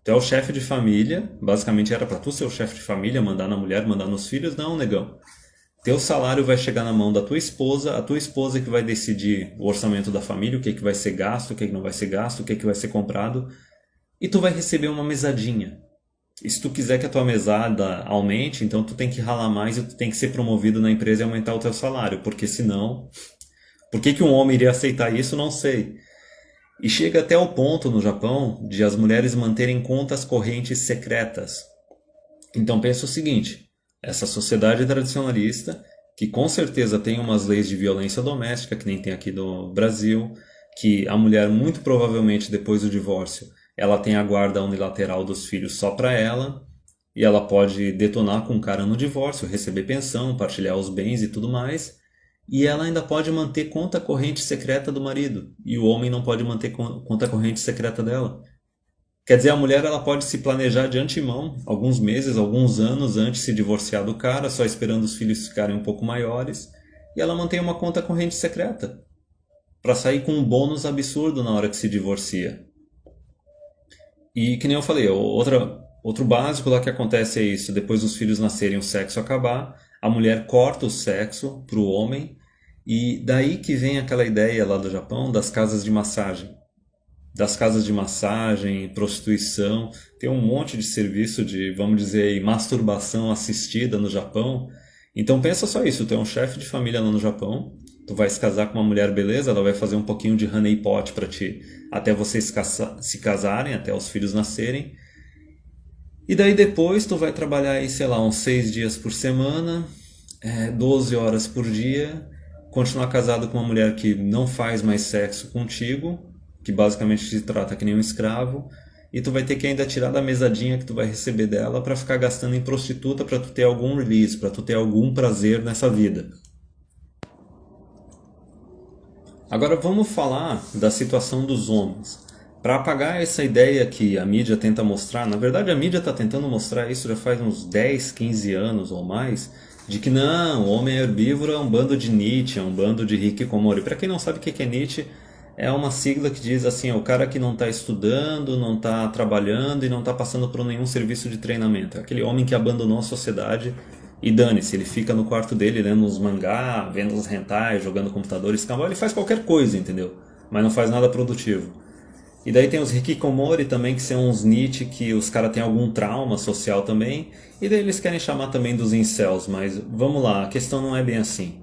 S1: Tu é o chefe de família, basicamente era para tu ser o chefe de família, mandar na mulher, mandar nos filhos, não, negão. Teu salário vai chegar na mão da tua esposa, a tua esposa que vai decidir o orçamento da família, o que vai ser gasto, o que não vai ser gasto, o que vai ser comprado, e tu vai receber uma mesadinha. E se tu quiser que a tua mesada aumente, então tu tem que ralar mais e tu tem que ser promovido na empresa e aumentar o teu salário, porque senão... Por que um homem iria aceitar isso, não sei. E chega até o ponto no Japão de as mulheres manterem contas correntes secretas. Então pensa o seguinte, essa sociedade tradicionalista, que com certeza tem umas leis de violência doméstica, que nem tem aqui no Brasil, que a mulher muito provavelmente depois do divórcio, ela tem a guarda unilateral dos filhos só para ela, e ela pode detonar com o cara no divórcio, receber pensão, partilhar os bens e tudo mais, e ela ainda pode manter conta corrente secreta do marido, e o homem não pode manter conta corrente secreta dela. Quer dizer, a mulher ela pode se planejar de antemão, alguns meses, alguns anos antes de se divorciar do cara, só esperando os filhos ficarem um pouco maiores, e ela mantém uma conta corrente secreta, para sair com um bônus absurdo na hora que se divorcia. E que nem eu falei, outro básico lá que acontece é isso, depois dos filhos nascerem, o sexo acabar, a mulher corta o sexo para o homem, e daí que vem aquela ideia lá do Japão das casas de massagem. Das casas de massagem, prostituição, tem um monte de serviço de, vamos dizer, masturbação assistida no Japão. Então pensa só isso, tu é um chefe de família lá no Japão, tu vai se casar com uma mulher, beleza, ela vai fazer um pouquinho de honey pot para ti, até vocês se casarem, até os filhos nascerem. E daí depois tu vai trabalhar aí, sei lá, uns 6 dias por semana, 12 horas por dia, continuar casado com uma mulher que não faz mais sexo contigo, que basicamente te trata que nem um escravo, e tu vai ter que ainda tirar da mesadinha que tu vai receber dela para ficar gastando em prostituta para tu ter algum release, para tu ter algum prazer nessa vida. Agora vamos falar da situação dos homens. Para apagar essa ideia que a mídia tenta mostrar, na verdade a mídia está tentando mostrar isso já faz uns 10, 15 anos ou mais, de que não, o homem herbívoro é um bando de Nietzsche, é um bando de hikikomori. Para quem não sabe o que é Nietzsche, é uma sigla que diz assim, é o cara que não está estudando, não está trabalhando e não está passando por nenhum serviço de treinamento. É aquele homem que abandonou a sociedade e dane-se, ele fica no quarto dele lendo uns mangá, vendo uns hentai, jogando computador, escambau, ele faz qualquer coisa, entendeu? Mas não faz nada produtivo. E daí tem os hikikomori também, que são uns niche que os caras têm algum trauma social também, e daí eles querem chamar também dos incels, mas vamos lá, a questão não é bem assim.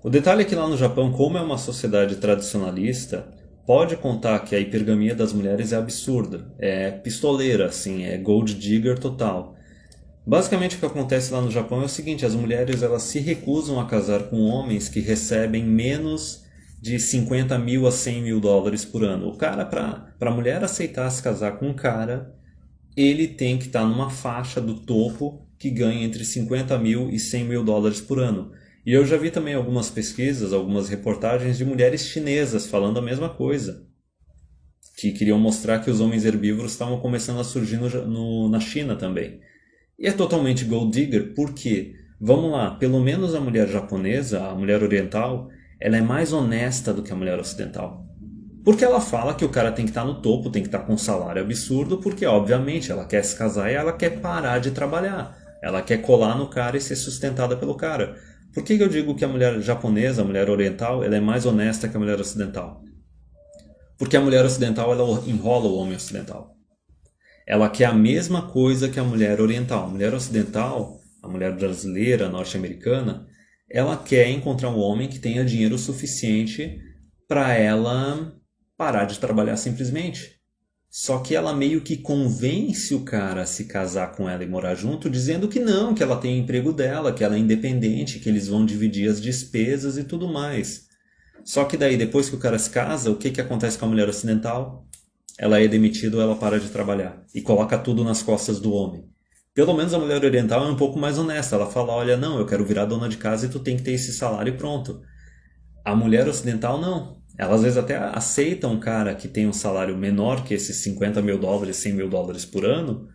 S1: O detalhe é que lá no Japão, como é uma sociedade tradicionalista, pode contar que a hipergamia das mulheres é absurda, é pistoleira, assim, é gold digger total. Basicamente o que acontece lá no Japão é o seguinte, as mulheres elas se recusam a casar com homens que recebem menos de 50 mil a 100 mil dólares por ano. O cara, para a mulher aceitar se casar com um cara, ele tem que estar numa faixa do topo que ganha entre 50 mil e 100 mil dólares por ano. E eu já vi também algumas pesquisas, algumas reportagens de mulheres chinesas falando a mesma coisa. Que queriam mostrar que os homens herbívoros estavam começando a surgir na China também. E é totalmente gold digger, porque, vamos lá, pelo menos a mulher japonesa, a mulher oriental, ela é mais honesta do que a mulher ocidental. Porque ela fala que o cara tem que estar no topo, tem que estar com um salário absurdo, porque obviamente ela quer se casar e ela quer parar de trabalhar. Ela quer colar no cara e ser sustentada pelo cara. Por que eu digo que a mulher japonesa, a mulher oriental, ela é mais honesta que a mulher ocidental? Porque a mulher ocidental ela enrola o homem ocidental. Ela quer a mesma coisa que a mulher oriental. A mulher ocidental, a mulher brasileira, norte-americana, ela quer encontrar um homem que tenha dinheiro suficiente para ela parar de trabalhar simplesmente. Só que ela meio que convence o cara a se casar com ela e morar junto, dizendo que não, que ela tem o emprego dela, que ela é independente, que eles vão dividir as despesas e tudo mais. Só que daí, depois que o cara se casa, o que acontece com a mulher ocidental? Ela é demitida ou ela para de trabalhar e coloca tudo nas costas do homem. Pelo menos a mulher oriental é um pouco mais honesta. Ela fala, olha, não, eu quero virar dona de casa e tu tem que ter esse salário e pronto. A mulher ocidental não. Ela às vezes até aceita um cara que tem um salário menor que esses 50 mil dólares, 100 mil dólares por ano,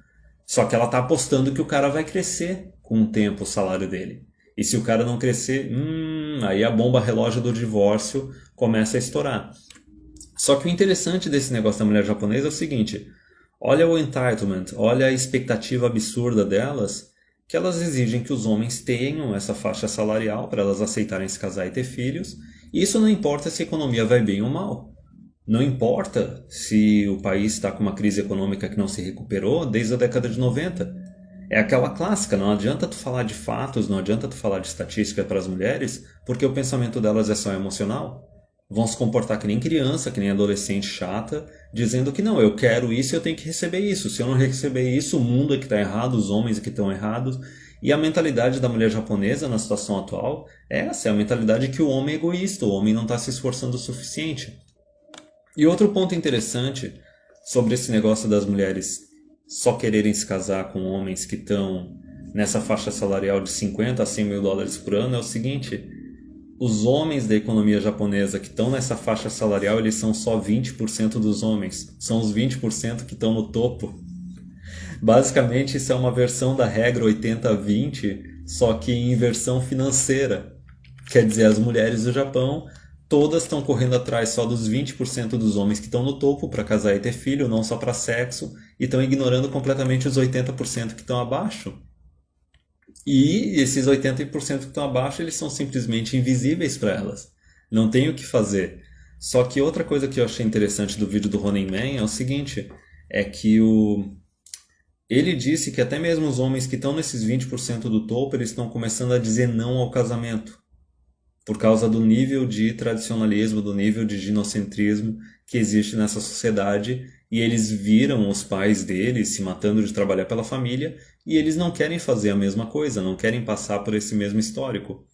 S1: só que ela está apostando que o cara vai crescer com o tempo o salário dele. E se o cara não crescer, aí a bomba relógio do divórcio começa a estourar. Só que o interessante desse negócio da mulher japonesa é o seguinte, olha o entitlement, olha a expectativa absurda delas, que elas exigem que os homens tenham essa faixa salarial para elas aceitarem se casar e ter filhos, e isso não importa se a economia vai bem ou mal. Não importa se o país está com uma crise econômica que não se recuperou desde a década de 90. É aquela clássica, não adianta tu falar de fatos, não adianta tu falar de estatística para as mulheres, porque o pensamento delas é só emocional. Vão se comportar que nem criança, que nem adolescente chata, dizendo que não, eu quero isso e eu tenho que receber isso. Se eu não receber isso, o mundo é que está errado, os homens é que estão errados. E a mentalidade da mulher japonesa na situação atual é essa, é a mentalidade que o homem é egoísta, o homem não está se esforçando o suficiente. E outro ponto interessante sobre esse negócio das mulheres só quererem se casar com homens que estão nessa faixa salarial de 50 a 100 mil dólares por ano é o seguinte, os homens da economia japonesa que estão nessa faixa salarial, eles são só 20% dos homens, são os 20% que estão no topo. Basicamente, isso é uma versão da regra 80-20, só que em versão financeira. Quer dizer, as mulheres do Japão, todas estão correndo atrás só dos 20% dos homens que estão no topo para casar e ter filho, não só para sexo, e estão ignorando completamente os 80% que estão abaixo. E esses 80% que estão abaixo, eles são simplesmente invisíveis para elas. Não tem o que fazer. Só que outra coisa que eu achei interessante do vídeo do Running Man é o seguinte, é que ele disse que até mesmo os homens que estão nesses 20% do topo, eles estão começando a dizer não ao casamento. Por causa do nível de tradicionalismo, do nível de ginocentrismo que existe nessa sociedade. E eles viram os pais deles se matando de trabalhar pela família e eles não querem fazer a mesma coisa, não querem passar por esse mesmo histórico.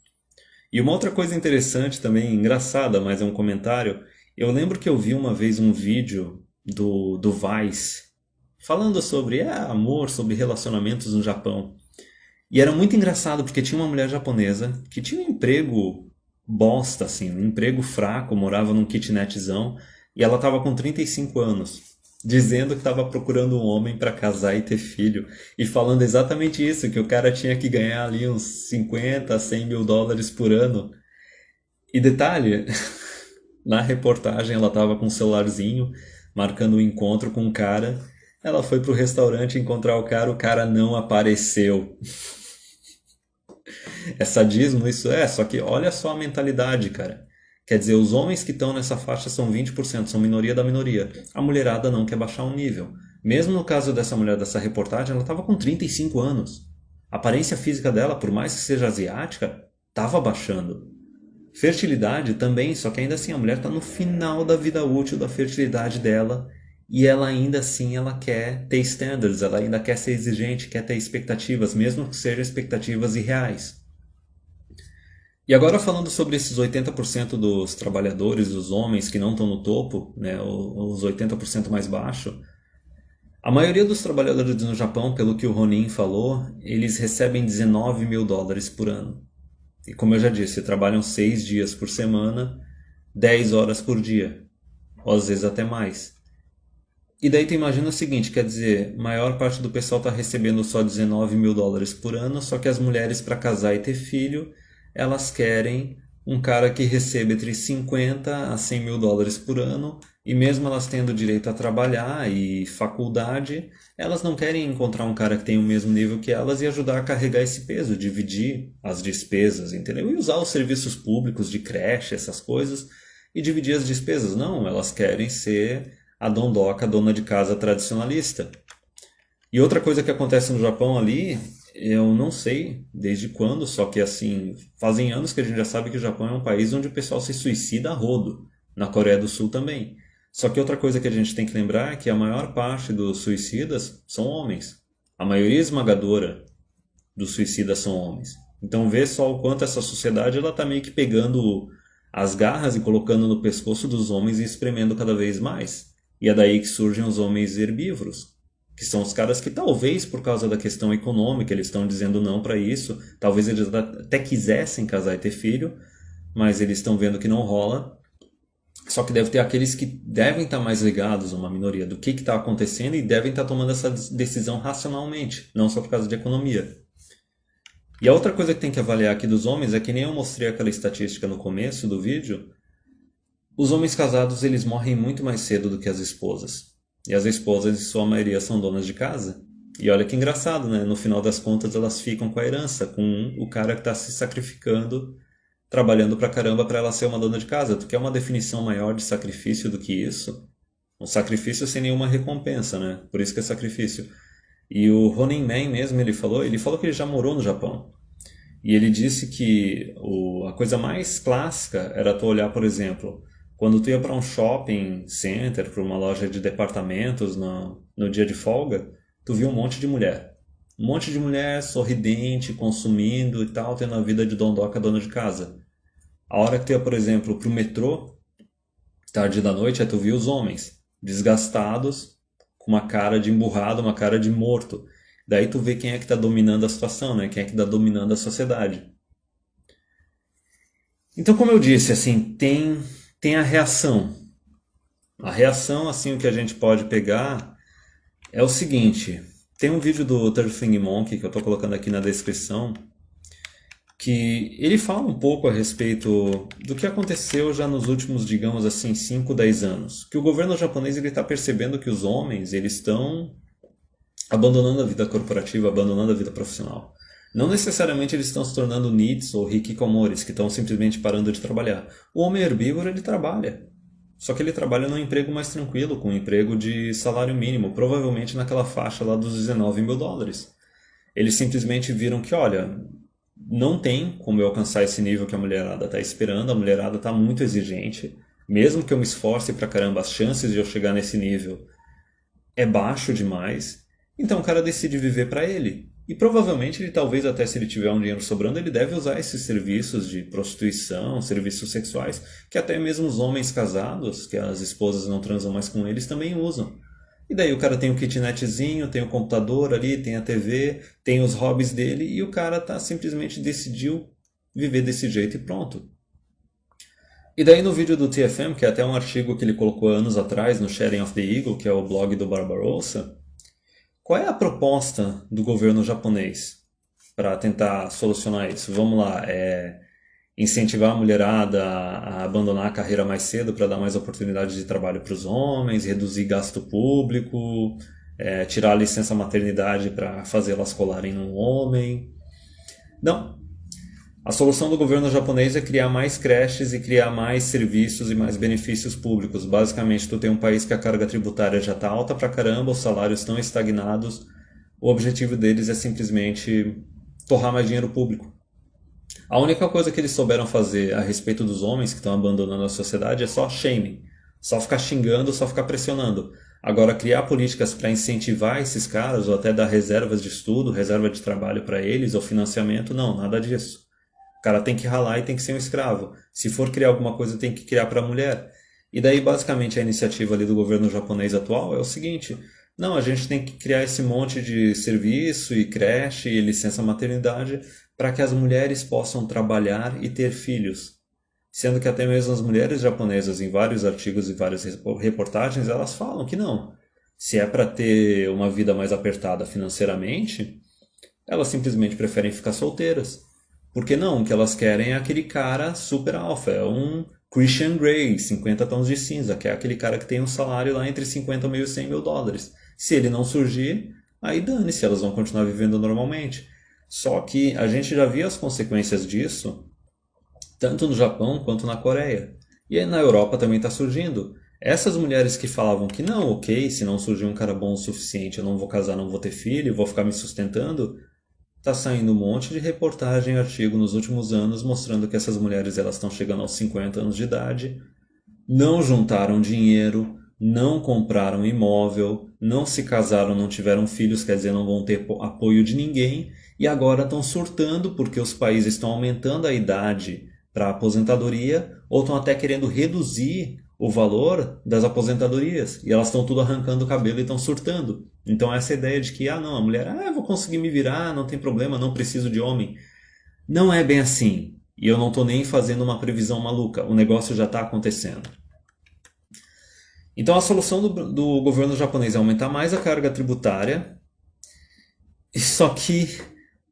S1: E uma outra coisa interessante também, engraçada, mas é um comentário. Eu lembro que eu vi uma vez um vídeo do Vice falando sobre amor, sobre relacionamentos no Japão. E era muito engraçado porque tinha uma mulher japonesa que tinha um emprego bosta, assim, um emprego fraco, morava num kitnetzão e ela estava com 35 anos, dizendo que estava procurando um homem para casar e ter filho e falando exatamente isso, que o cara tinha que ganhar ali uns 50, 100 mil dólares por ano. E detalhe, na reportagem ela estava com um celularzinho marcando um encontro com um cara. Ela foi pro restaurante encontrar o cara não apareceu. É sadismo, isso é, só que olha só a mentalidade, cara. Quer dizer, os homens que estão nessa faixa são 20%, são minoria da minoria. A mulherada não quer baixar o nível. Mesmo no caso dessa mulher dessa reportagem, ela estava com 35 anos. A aparência física dela, por mais que seja asiática, estava baixando. Fertilidade também, só que ainda assim a mulher está no final da vida útil da fertilidade dela e ela ainda assim ela quer ter standards, ela ainda quer ser exigente, quer ter expectativas, mesmo que sejam expectativas irreais. E agora falando sobre esses 80% dos trabalhadores, dos homens que não estão no topo, né, os 80% mais baixo, a maioria dos trabalhadores no Japão, pelo que o Ronin falou, eles recebem 19 mil dólares por ano. E como eu já disse, trabalham 6 dias por semana, 10 horas por dia, ou às vezes até mais. E daí tu imagina o seguinte, quer dizer, a maior parte do pessoal está recebendo só 19 mil dólares por ano, só que as mulheres para casar e ter filho, elas querem um cara que receba entre 50 a 100 mil dólares por ano, e mesmo elas tendo direito a trabalhar e faculdade, elas não querem encontrar um cara que tenha o mesmo nível que elas e ajudar a carregar esse peso, dividir as despesas, entendeu? E usar os serviços públicos de creche, essas coisas, e dividir as despesas. Não, elas querem ser a dondoca, a dona de casa tradicionalista. E outra coisa que acontece no Japão ali, eu não sei desde quando, só que assim, fazem anos que a gente já sabe que o Japão é um país onde o pessoal se suicida a rodo. Na Coreia do Sul também. Só que outra coisa que a gente tem que lembrar é que a maior parte dos suicidas são homens. A maioria esmagadora dos suicidas são homens. Então vê só o quanto essa sociedade ela tá meio que pegando as garras e colocando no pescoço dos homens e espremendo cada vez mais. E é daí que surgem os homens herbívoros, que são os caras que talvez por causa da questão econômica eles estão dizendo não para isso, talvez eles até quisessem casar e ter filho, mas eles estão vendo que não rola. Só que deve ter aqueles que devem estar mais ligados, uma minoria, do que está acontecendo e devem estar tomando essa decisão racionalmente, não só por causa de economia. E a outra coisa que tem que avaliar aqui dos homens é que nem eu mostrei aquela estatística no começo do vídeo, os homens casados eles morrem muito mais cedo do que as esposas. E as esposas, em sua maioria, são donas de casa. E olha que engraçado, né? No final das contas elas ficam com a herança, com o cara que está se sacrificando trabalhando pra caramba para ela ser uma dona de casa. Tu quer uma definição maior de sacrifício do que isso? Um sacrifício sem nenhuma recompensa, né? Por isso que é sacrifício. E o Running Man mesmo, ele falou que ele já morou no Japão. E ele disse que a coisa mais clássica era tu olhar, por exemplo, quando tu ia para um shopping center, para uma loja de departamentos no dia de folga, tu via um monte de mulher. Um monte de mulher sorridente, consumindo e tal, tendo a vida de dondoca dona de casa. A hora que tu ia, por exemplo, pro metrô, tarde da noite, aí tu via os homens desgastados, com uma cara de emburrado, uma cara de morto. Daí tu vê quem é que está dominando a situação, né? Quem é que está dominando a sociedade. Então, como eu disse, assim, tem a reação. A reação, assim, o que a gente pode pegar é o seguinte. Tem um vídeo do 13 Monkey que eu estou colocando aqui na descrição, que ele fala um pouco a respeito do que aconteceu já nos últimos, digamos assim, 5, 10 anos. Que o governo japonês está percebendo que os homens eles estão abandonando a vida corporativa, abandonando a vida profissional. Não necessariamente eles estão se tornando nits ou hikikomoris, que estão simplesmente parando de trabalhar. O homem herbívoro ele trabalha. Só que ele trabalha num emprego mais tranquilo, com um emprego de salário mínimo, provavelmente naquela faixa lá dos 19 mil dólares. Eles simplesmente viram que, olha, não tem como eu alcançar esse nível que a mulherada está esperando, a mulherada está muito exigente. Mesmo que eu me esforce pra caramba, as chances de eu chegar nesse nível é baixo demais. Então o cara decide viver para ele. E provavelmente ele talvez até se ele tiver um dinheiro sobrando, ele deve usar esses serviços de prostituição, serviços sexuais, que até mesmo os homens casados, que as esposas não transam mais com eles, também usam. E daí o cara tem o kitnetzinho, tem o computador ali, tem a TV, tem os hobbies dele, e o cara simplesmente decidiu viver desse jeito e pronto. E daí no vídeo do TFM, que é até um artigo que ele colocou anos atrás no Sharing of the Eagle, que é o blog do Barbarossa, qual é a proposta do governo japonês para tentar solucionar isso? Vamos lá, incentivar a mulherada a abandonar a carreira mais cedo para dar mais oportunidades de trabalho para os homens, reduzir gasto público, tirar a licença maternidade para fazê-las colarem num homem. Não. A solução do governo japonês é criar mais creches e criar mais serviços e mais benefícios públicos. Basicamente, tu tem um país que a carga tributária já está alta pra caramba, os salários estão estagnados. O objetivo deles é simplesmente torrar mais dinheiro público. A única coisa que eles souberam fazer a respeito dos homens que estão abandonando a sociedade é só shaming. Só ficar xingando, só ficar pressionando. Agora, criar políticas para incentivar esses caras, ou até dar reservas de estudo, reserva de trabalho para eles, ou financiamento, não, nada disso. O cara tem que ralar e tem que ser um escravo. Se for criar alguma coisa, tem que criar para a mulher. E daí, basicamente, a iniciativa ali do governo japonês atual é o seguinte: não, a gente tem que criar esse monte de serviço e creche e licença maternidade para que as mulheres possam trabalhar e ter filhos. Sendo que até mesmo as mulheres japonesas, em vários artigos e várias reportagens, elas falam que não. Se é para ter uma vida mais apertada financeiramente, elas simplesmente preferem ficar solteiras. Porque não, o que elas querem é aquele cara super alfa, é um Christian Grey, 50 tons de cinza, que é aquele cara que tem um salário lá entre 50 mil e 100 mil dólares. Se ele não surgir, aí dane-se, elas vão continuar vivendo normalmente. Só que a gente já viu as consequências disso, tanto no Japão quanto na Coreia. E aí na Europa também está surgindo. Essas mulheres que falavam que não, ok, se não surgir um cara bom o suficiente, eu não vou casar, não vou ter filho, vou ficar me sustentando. Tá saindo um monte de reportagem e artigo nos últimos anos mostrando que essas mulheres elas estão chegando aos 50 anos de idade, não juntaram dinheiro, não compraram imóvel, não se casaram, não tiveram filhos, quer dizer, não vão ter apoio de ninguém, e agora estão surtando porque os países estão aumentando a idade para a aposentadoria ou estão até querendo reduzir o valor das aposentadorias. E elas estão tudo arrancando o cabelo e estão surtando. Então essa ideia de que, não, a mulher, eu vou conseguir me virar, não tem problema, não preciso de homem. Não é bem assim. E eu não estou nem fazendo uma previsão maluca. O negócio já está acontecendo. Então a solução do governo japonês é aumentar mais a carga tributária. Só que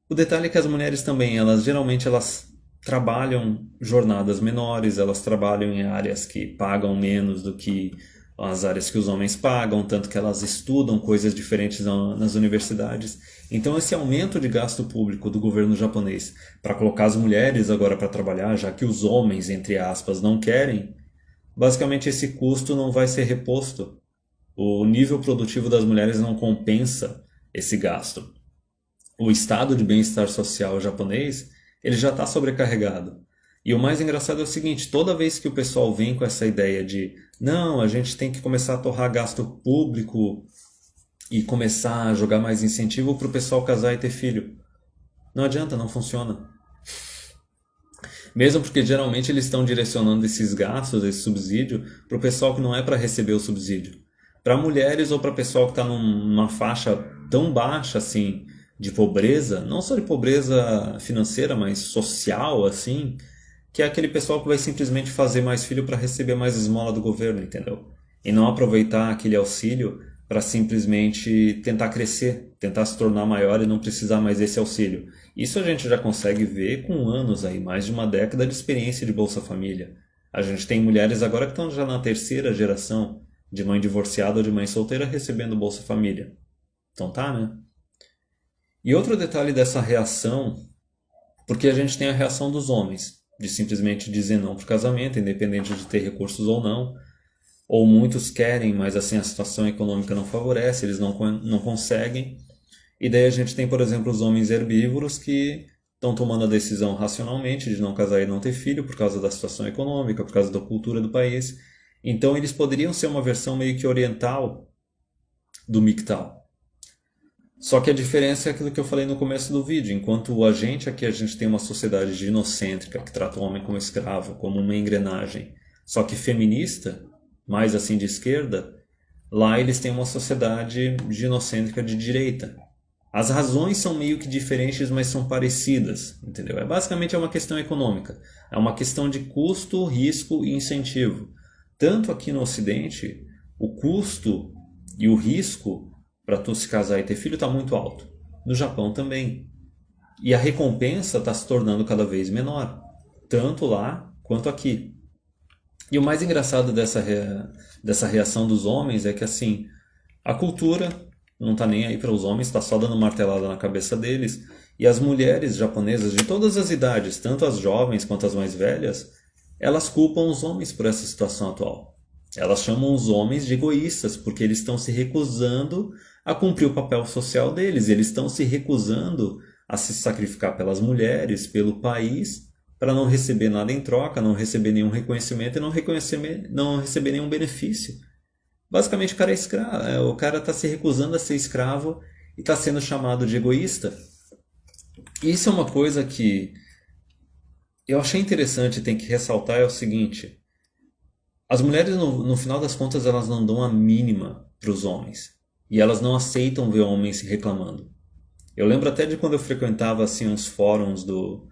S1: o detalhe é que as mulheres também, geralmente elas trabalham jornadas menores, elas trabalham em áreas que pagam menos do que as áreas que os homens pagam, tanto que elas estudam coisas diferentes nas universidades. Então esse aumento de gasto público do governo japonês para colocar as mulheres agora para trabalhar, já que os homens, entre aspas, não querem, basicamente esse custo não vai ser reposto. O nível produtivo das mulheres não compensa esse gasto. O estado de bem-estar social japonês ele já está sobrecarregado. E o mais engraçado é o seguinte, toda vez que o pessoal vem com essa ideia de não, a gente tem que começar a torrar gasto público e começar a jogar mais incentivo para o pessoal casar e ter filho. Não adianta, não funciona. Mesmo porque geralmente eles estão direcionando esses gastos, esse subsídio, para o pessoal que não é para receber o subsídio. Para mulheres ou para o pessoal que está numa faixa tão baixa assim, de pobreza, não só de pobreza financeira, mas social, assim, que é aquele pessoal que vai simplesmente fazer mais filho para receber mais esmola do governo, entendeu? E não aproveitar aquele auxílio para simplesmente tentar crescer, tentar se tornar maior e não precisar mais desse auxílio. Isso a gente já consegue ver com anos aí, mais de uma década de experiência de Bolsa Família. A gente tem mulheres agora que estão já na terceira geração de mãe divorciada ou de mãe solteira recebendo Bolsa Família. Então tá, né? E outro detalhe dessa reação, porque a gente tem a reação dos homens, de simplesmente dizer não para o casamento, independente de ter recursos ou não, ou muitos querem, mas assim a situação econômica não favorece, eles não conseguem. E daí a gente tem, por exemplo, os homens herbívoros que estão tomando a decisão racionalmente de não casar e não ter filho por causa da situação econômica, por causa da cultura do país. Então eles poderiam ser uma versão meio que oriental do MGTOW. Só que a diferença é aquilo que eu falei no começo do vídeo. Enquanto a gente tem uma sociedade ginocêntrica que trata o homem como escravo, como uma engrenagem, só que feminista, mais assim de esquerda, lá eles têm uma sociedade ginocêntrica de direita. As razões são meio que diferentes, mas são parecidas, entendeu? Basicamente é uma questão econômica. É uma questão de custo, risco e incentivo. Tanto aqui no Ocidente, o custo e o risco para tu se casar e ter filho está muito alto. No Japão também. E a recompensa está se tornando cada vez menor. Tanto lá quanto aqui. E o mais engraçado dessa reação dos homens é que assim, a cultura não tá nem aí para os homens, tá só dando martelada na cabeça deles. E as mulheres japonesas de todas as idades, tanto as jovens quanto as mais velhas, elas culpam os homens por essa situação atual. Elas chamam os homens de egoístas, porque eles estão se recusando a cumprir o papel social deles. Eles estão se recusando a se sacrificar pelas mulheres, pelo país, para não receber nada em troca, não receber nenhum reconhecimento e não receber nenhum benefício. Basicamente o cara é escravo, o cara está se recusando a ser escravo e está sendo chamado de egoísta. Isso é uma coisa que eu achei interessante, tem que ressaltar, é o seguinte: as mulheres no final das contas elas não dão a mínima para os homens e elas não aceitam ver homens se reclamando. Eu lembro até de quando eu frequentava assim uns fóruns do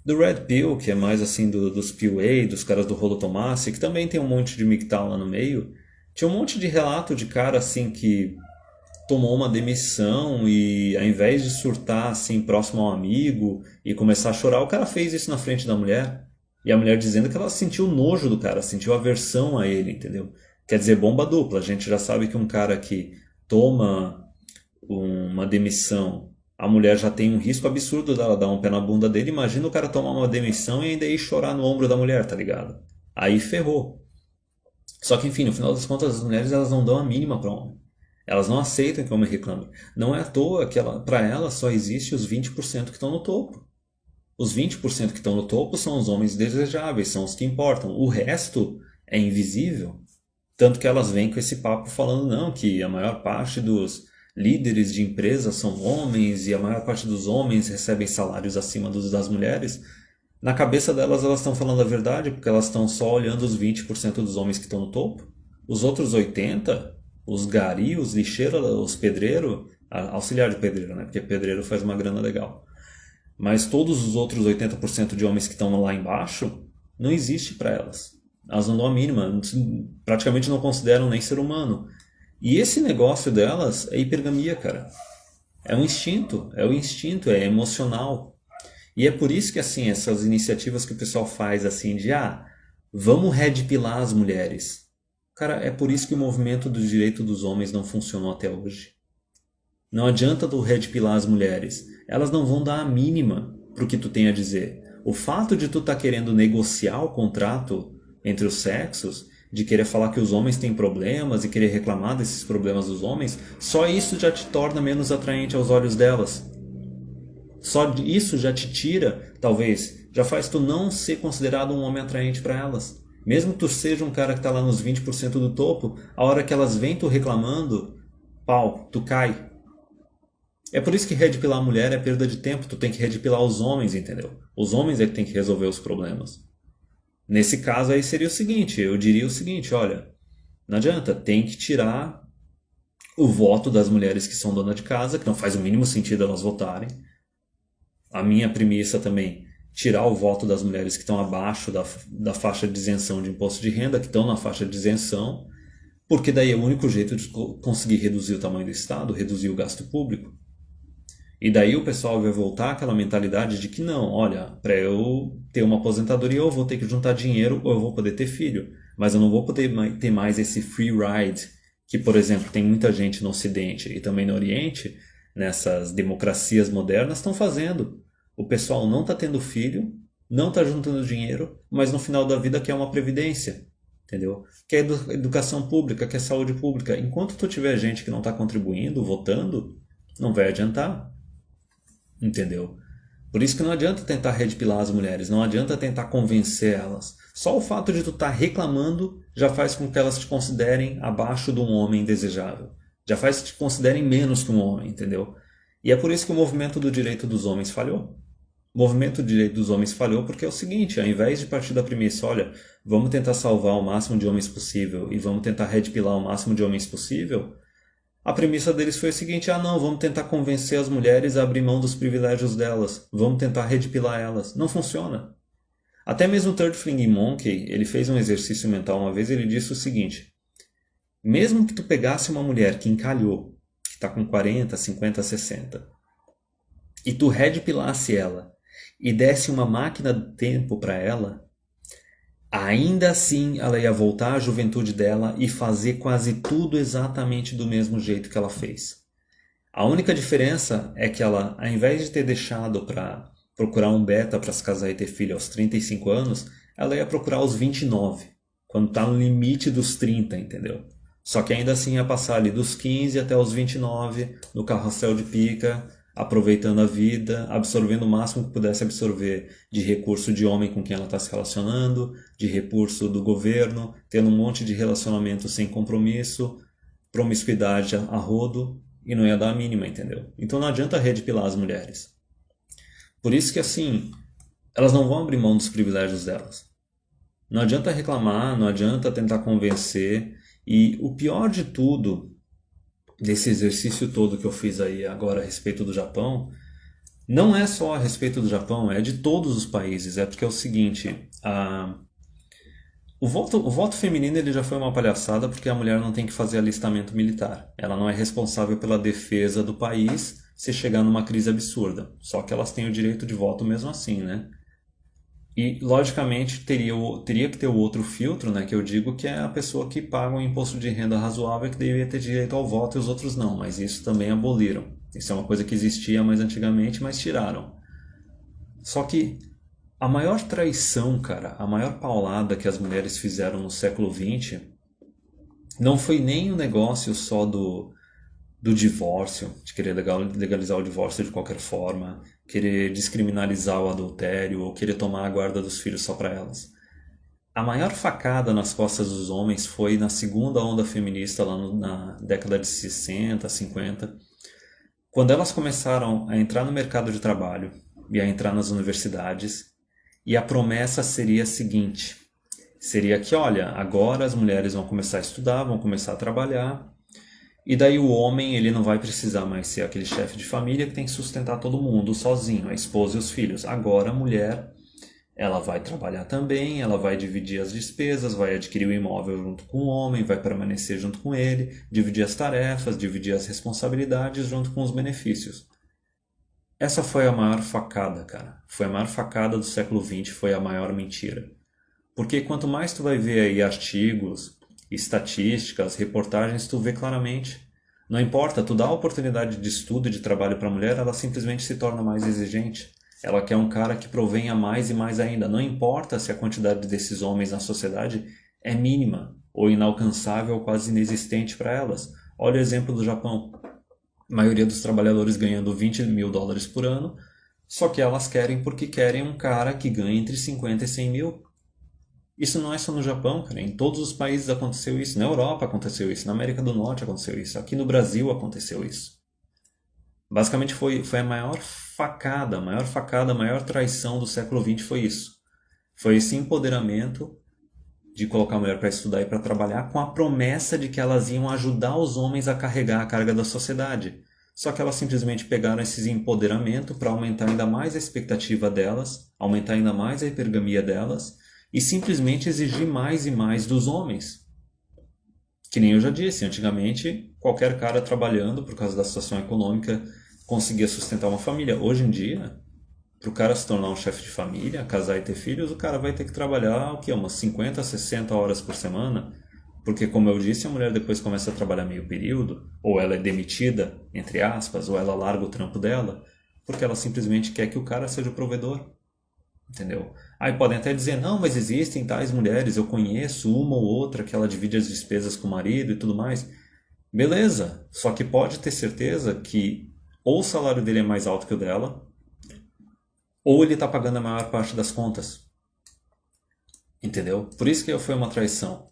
S1: Red Pill, que é mais assim dos PUA, dos caras do Rolo Tomassi, que também tem um monte de MGTOW lá no meio. Tinha um monte de relato de cara assim que tomou uma demissão e ao invés de surtar assim próximo ao amigo e começar a chorar, o cara fez isso na frente da mulher. E a mulher dizendo que ela sentiu nojo do cara, sentiu aversão a ele, entendeu? Quer dizer, bomba dupla. A gente já sabe que um cara que toma uma demissão, a mulher já tem um risco absurdo dela dar um pé na bunda dele. Imagina o cara tomar uma demissão e ainda ir chorar no ombro da mulher, tá ligado? Aí ferrou. Só que, enfim, no final das contas, as mulheres elas não dão a mínima para o homem. Elas não aceitam que o homem reclame. Não é à toa que para elas só existe os 20% que estão no topo. Os 20% que estão no topo são os homens desejáveis, são os que importam. O resto é invisível. Tanto que elas vêm com esse papo falando não, que a maior parte dos líderes de empresas são homens e a maior parte dos homens recebem salários acima dos das mulheres. Na cabeça delas, elas estão falando a verdade, porque elas estão só olhando os 20% dos homens que estão no topo. Os outros 80%, os gari, os lixeiros, os pedreiros, auxiliar de pedreiro, né? Porque pedreiro faz uma grana legal. Mas todos os outros 80% de homens que estão lá embaixo, não existe para elas. Elas não dão a mínima, praticamente não consideram nem ser humano. E esse negócio delas é hipergamia, cara. É um instinto, é emocional. E é por isso que assim, essas iniciativas que o pessoal faz assim de vamos red pilar as mulheres. Cara, é por isso que o movimento do direito dos homens não funcionou até hoje. Não adianta tu red pilar as mulheres. Elas não vão dar a mínima pro que tu tem a dizer. O fato de tu tá querendo negociar o contrato entre os sexos, de querer falar que os homens têm problemas e querer reclamar desses problemas dos homens, só isso já te torna menos atraente aos olhos delas. Só isso já te tira, talvez, já faz tu não ser considerado um homem atraente para elas. Mesmo que tu seja um cara que está lá nos 20% do topo, a hora que elas vêm tu reclamando, pau, tu cai. É por isso que red pilar a mulher é perda de tempo, tu tem que red pilar os homens, entendeu? Os homens é que tem que resolver os problemas. Nesse caso aí seria o seguinte, eu diria o seguinte, olha, não adianta, tem que tirar o voto das mulheres que são donas de casa, que não faz o mínimo sentido elas votarem. A minha premissa também, tirar o voto das mulheres que estão abaixo da faixa de isenção de imposto de renda, que estão na faixa de isenção, porque daí é o único jeito de conseguir reduzir o tamanho do Estado, reduzir o gasto público. E daí o pessoal vai voltar àquela mentalidade de que não, olha, para eu ter uma aposentadoria eu vou ter que juntar dinheiro ou eu vou poder ter filho. Mas eu não vou poder ter mais esse free ride, que, por exemplo, tem muita gente no Ocidente e também no Oriente, nessas democracias modernas, estão fazendo. O pessoal não está tendo filho, não está juntando dinheiro, mas no final da vida quer uma previdência, entendeu? Quer educação pública, quer saúde pública. Enquanto tu tiver gente que não está contribuindo, votando, não vai adiantar, entendeu? Por isso que não adianta tentar redpilar as mulheres, não adianta tentar convencer elas. Só o fato de tu estar reclamando já faz com que elas te considerem abaixo de um homem desejável. Já faz que te considerem menos que um homem, entendeu? E é por isso que o movimento do direito dos homens falhou. O movimento do direito dos homens falhou porque é o seguinte, ao invés de partir da premissa, olha, vamos tentar salvar o máximo de homens possível e vamos tentar redpilar o máximo de homens possível, a premissa deles foi o seguinte, não, vamos tentar convencer as mulheres a abrir mão dos privilégios delas, vamos tentar redpilar elas. Não funciona. Até mesmo o Third Fling Monkey, ele fez um exercício mental uma vez, ele disse o seguinte, mesmo que tu pegasse uma mulher que encalhou, que está com 40, 50, 60, e tu redpilasse ela e desse uma máquina do tempo para ela, ainda assim ela ia voltar à juventude dela e fazer quase tudo exatamente do mesmo jeito que ela fez. A única diferença é que ela, ao invés de ter deixado para procurar um beta para se casar e ter filho aos 35 anos, ela ia procurar aos 29, quando está no limite dos 30, entendeu? Só que ainda assim ia passar ali dos 15 até os 29, no carrossel de pica, aproveitando a vida, absorvendo o máximo que pudesse absorver de recurso de homem com quem ela está se relacionando, de recurso do governo, tendo um monte de relacionamento sem compromisso, promiscuidade a rodo, e não ia dar a mínima, entendeu? Então não adianta redipilar as mulheres. Por isso que assim, elas não vão abrir mão dos privilégios delas. Não adianta reclamar, não adianta tentar convencer. E o pior de tudo, desse exercício todo que eu fiz aí agora a respeito do Japão, não é só a respeito do Japão, é de todos os países. É porque é o seguinte, o voto feminino ele já foi uma palhaçada porque a mulher não tem que fazer alistamento militar. Ela não é responsável pela defesa do país se chegar numa crise absurda. Só que elas têm o direito de voto mesmo assim, né? E, logicamente, teria que ter o outro filtro, né, que eu digo que é a pessoa que paga um imposto de renda razoável que deveria ter direito ao voto e os outros não, mas isso também aboliram. Isso é uma coisa que existia mais antigamente, mas tiraram. Só que a maior traição, cara, a maior paulada que as mulheres fizeram no século XX não foi nem o negócio só do divórcio, de querer legalizar o divórcio de qualquer forma, querer descriminalizar o adultério ou querer tomar a guarda dos filhos só para elas. A maior facada nas costas dos homens foi na segunda onda feminista, lá na década de 60, 50, quando elas começaram a entrar no mercado de trabalho e a entrar nas universidades, e a promessa seria a seguinte, seria que, olha, agora as mulheres vão começar a estudar, vão começar a trabalhar, e daí o homem ele não vai precisar mais ser aquele chefe de família que tem que sustentar todo mundo sozinho, a esposa e os filhos. Agora a mulher, ela vai trabalhar também, ela vai dividir as despesas, vai adquirir o imóvel junto com o homem, vai permanecer junto com ele, dividir as tarefas, dividir as responsabilidades junto com os benefícios. Essa foi a maior facada, cara. Foi a maior facada do século XX, foi a maior mentira. Porque quanto mais tu vai ver aí artigos, estatísticas, reportagens, tu vê claramente. Não importa, tu dá a oportunidade de estudo e de trabalho para a mulher, ela simplesmente se torna mais exigente. Ela quer um cara que provenha mais e mais ainda. Não importa se a quantidade desses homens na sociedade é mínima, ou inalcançável, ou quase inexistente para elas. Olha o exemplo do Japão. A maioria dos trabalhadores ganhando $20.000 por ano, só que elas querem porque querem um cara que ganha entre 50 e 100 mil. Isso não é só no Japão, cara. Em todos os países aconteceu isso. Na Europa aconteceu isso. Na América do Norte aconteceu isso. Aqui no Brasil aconteceu isso. Basicamente foi a maior facada, a maior traição do século XX foi isso. Foi esse empoderamento de colocar a mulher para estudar e para trabalhar com a promessa de que elas iam ajudar os homens a carregar a carga da sociedade. Só que elas simplesmente pegaram esse empoderamento para aumentar ainda mais a expectativa delas, aumentar ainda mais a hipergamia delas e simplesmente exigir mais e mais dos homens. Que nem eu já disse, antigamente qualquer cara trabalhando por causa da situação econômica conseguia sustentar uma família. Hoje em dia, para o cara se tornar um chefe de família, casar e ter filhos, o cara vai ter que trabalhar o quê? Umas 50, 60 horas por semana. Porque, como eu disse, a mulher depois começa a trabalhar meio período, ou ela é demitida, entre aspas, ou ela larga o trampo dela, porque ela simplesmente quer que o cara seja o provedor. Entendeu? Aí podem até dizer, não, mas existem tais mulheres, eu conheço uma ou outra que ela divide as despesas com o marido e tudo mais. Beleza, só que pode ter certeza que ou o salário dele é mais alto que o dela, ou ele está pagando a maior parte das contas. Entendeu? Por isso que foi uma traição.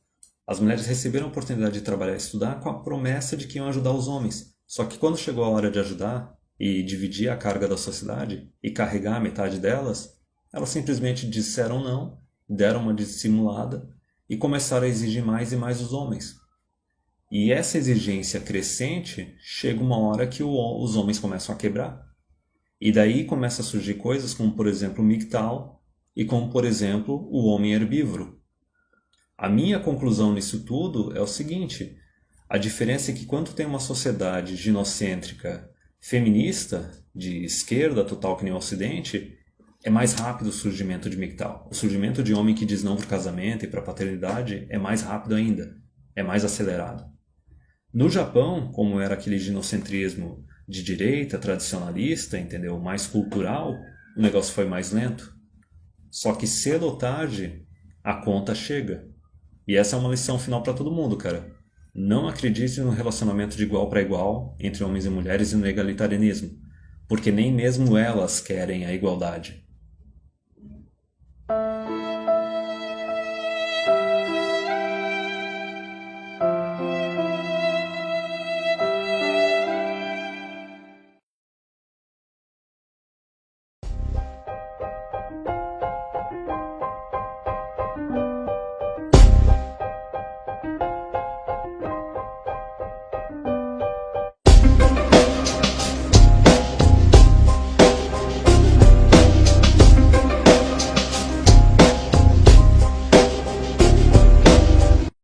S1: As mulheres receberam a oportunidade de trabalhar e estudar com a promessa de que iam ajudar os homens. Só que quando chegou a hora de ajudar e dividir a carga da sociedade e carregar a metade delas, elas simplesmente disseram não, deram uma dissimulada e começaram a exigir mais e mais dos homens. E essa exigência crescente, chega uma hora que os homens começam a quebrar. E daí começa a surgir coisas como, por exemplo, o MGTOW e como, por exemplo, o homem herbívoro. A minha conclusão nisso tudo é o seguinte, a diferença é que quando tem uma sociedade ginocêntrica feminista, de esquerda total que nem o Ocidente, é mais rápido o surgimento de MGTOW. O surgimento de homem que diz não para o casamento e para a paternidade é mais rápido ainda, é mais acelerado. No Japão, como era aquele ginocentrismo de direita, tradicionalista, entendeu? Mais cultural, o negócio foi mais lento. Só que cedo ou tarde, a conta chega. E essa é uma lição final para todo mundo, cara. Não acredite no relacionamento de igual para igual entre homens e mulheres e no egalitarianismo, porque nem mesmo elas querem a igualdade.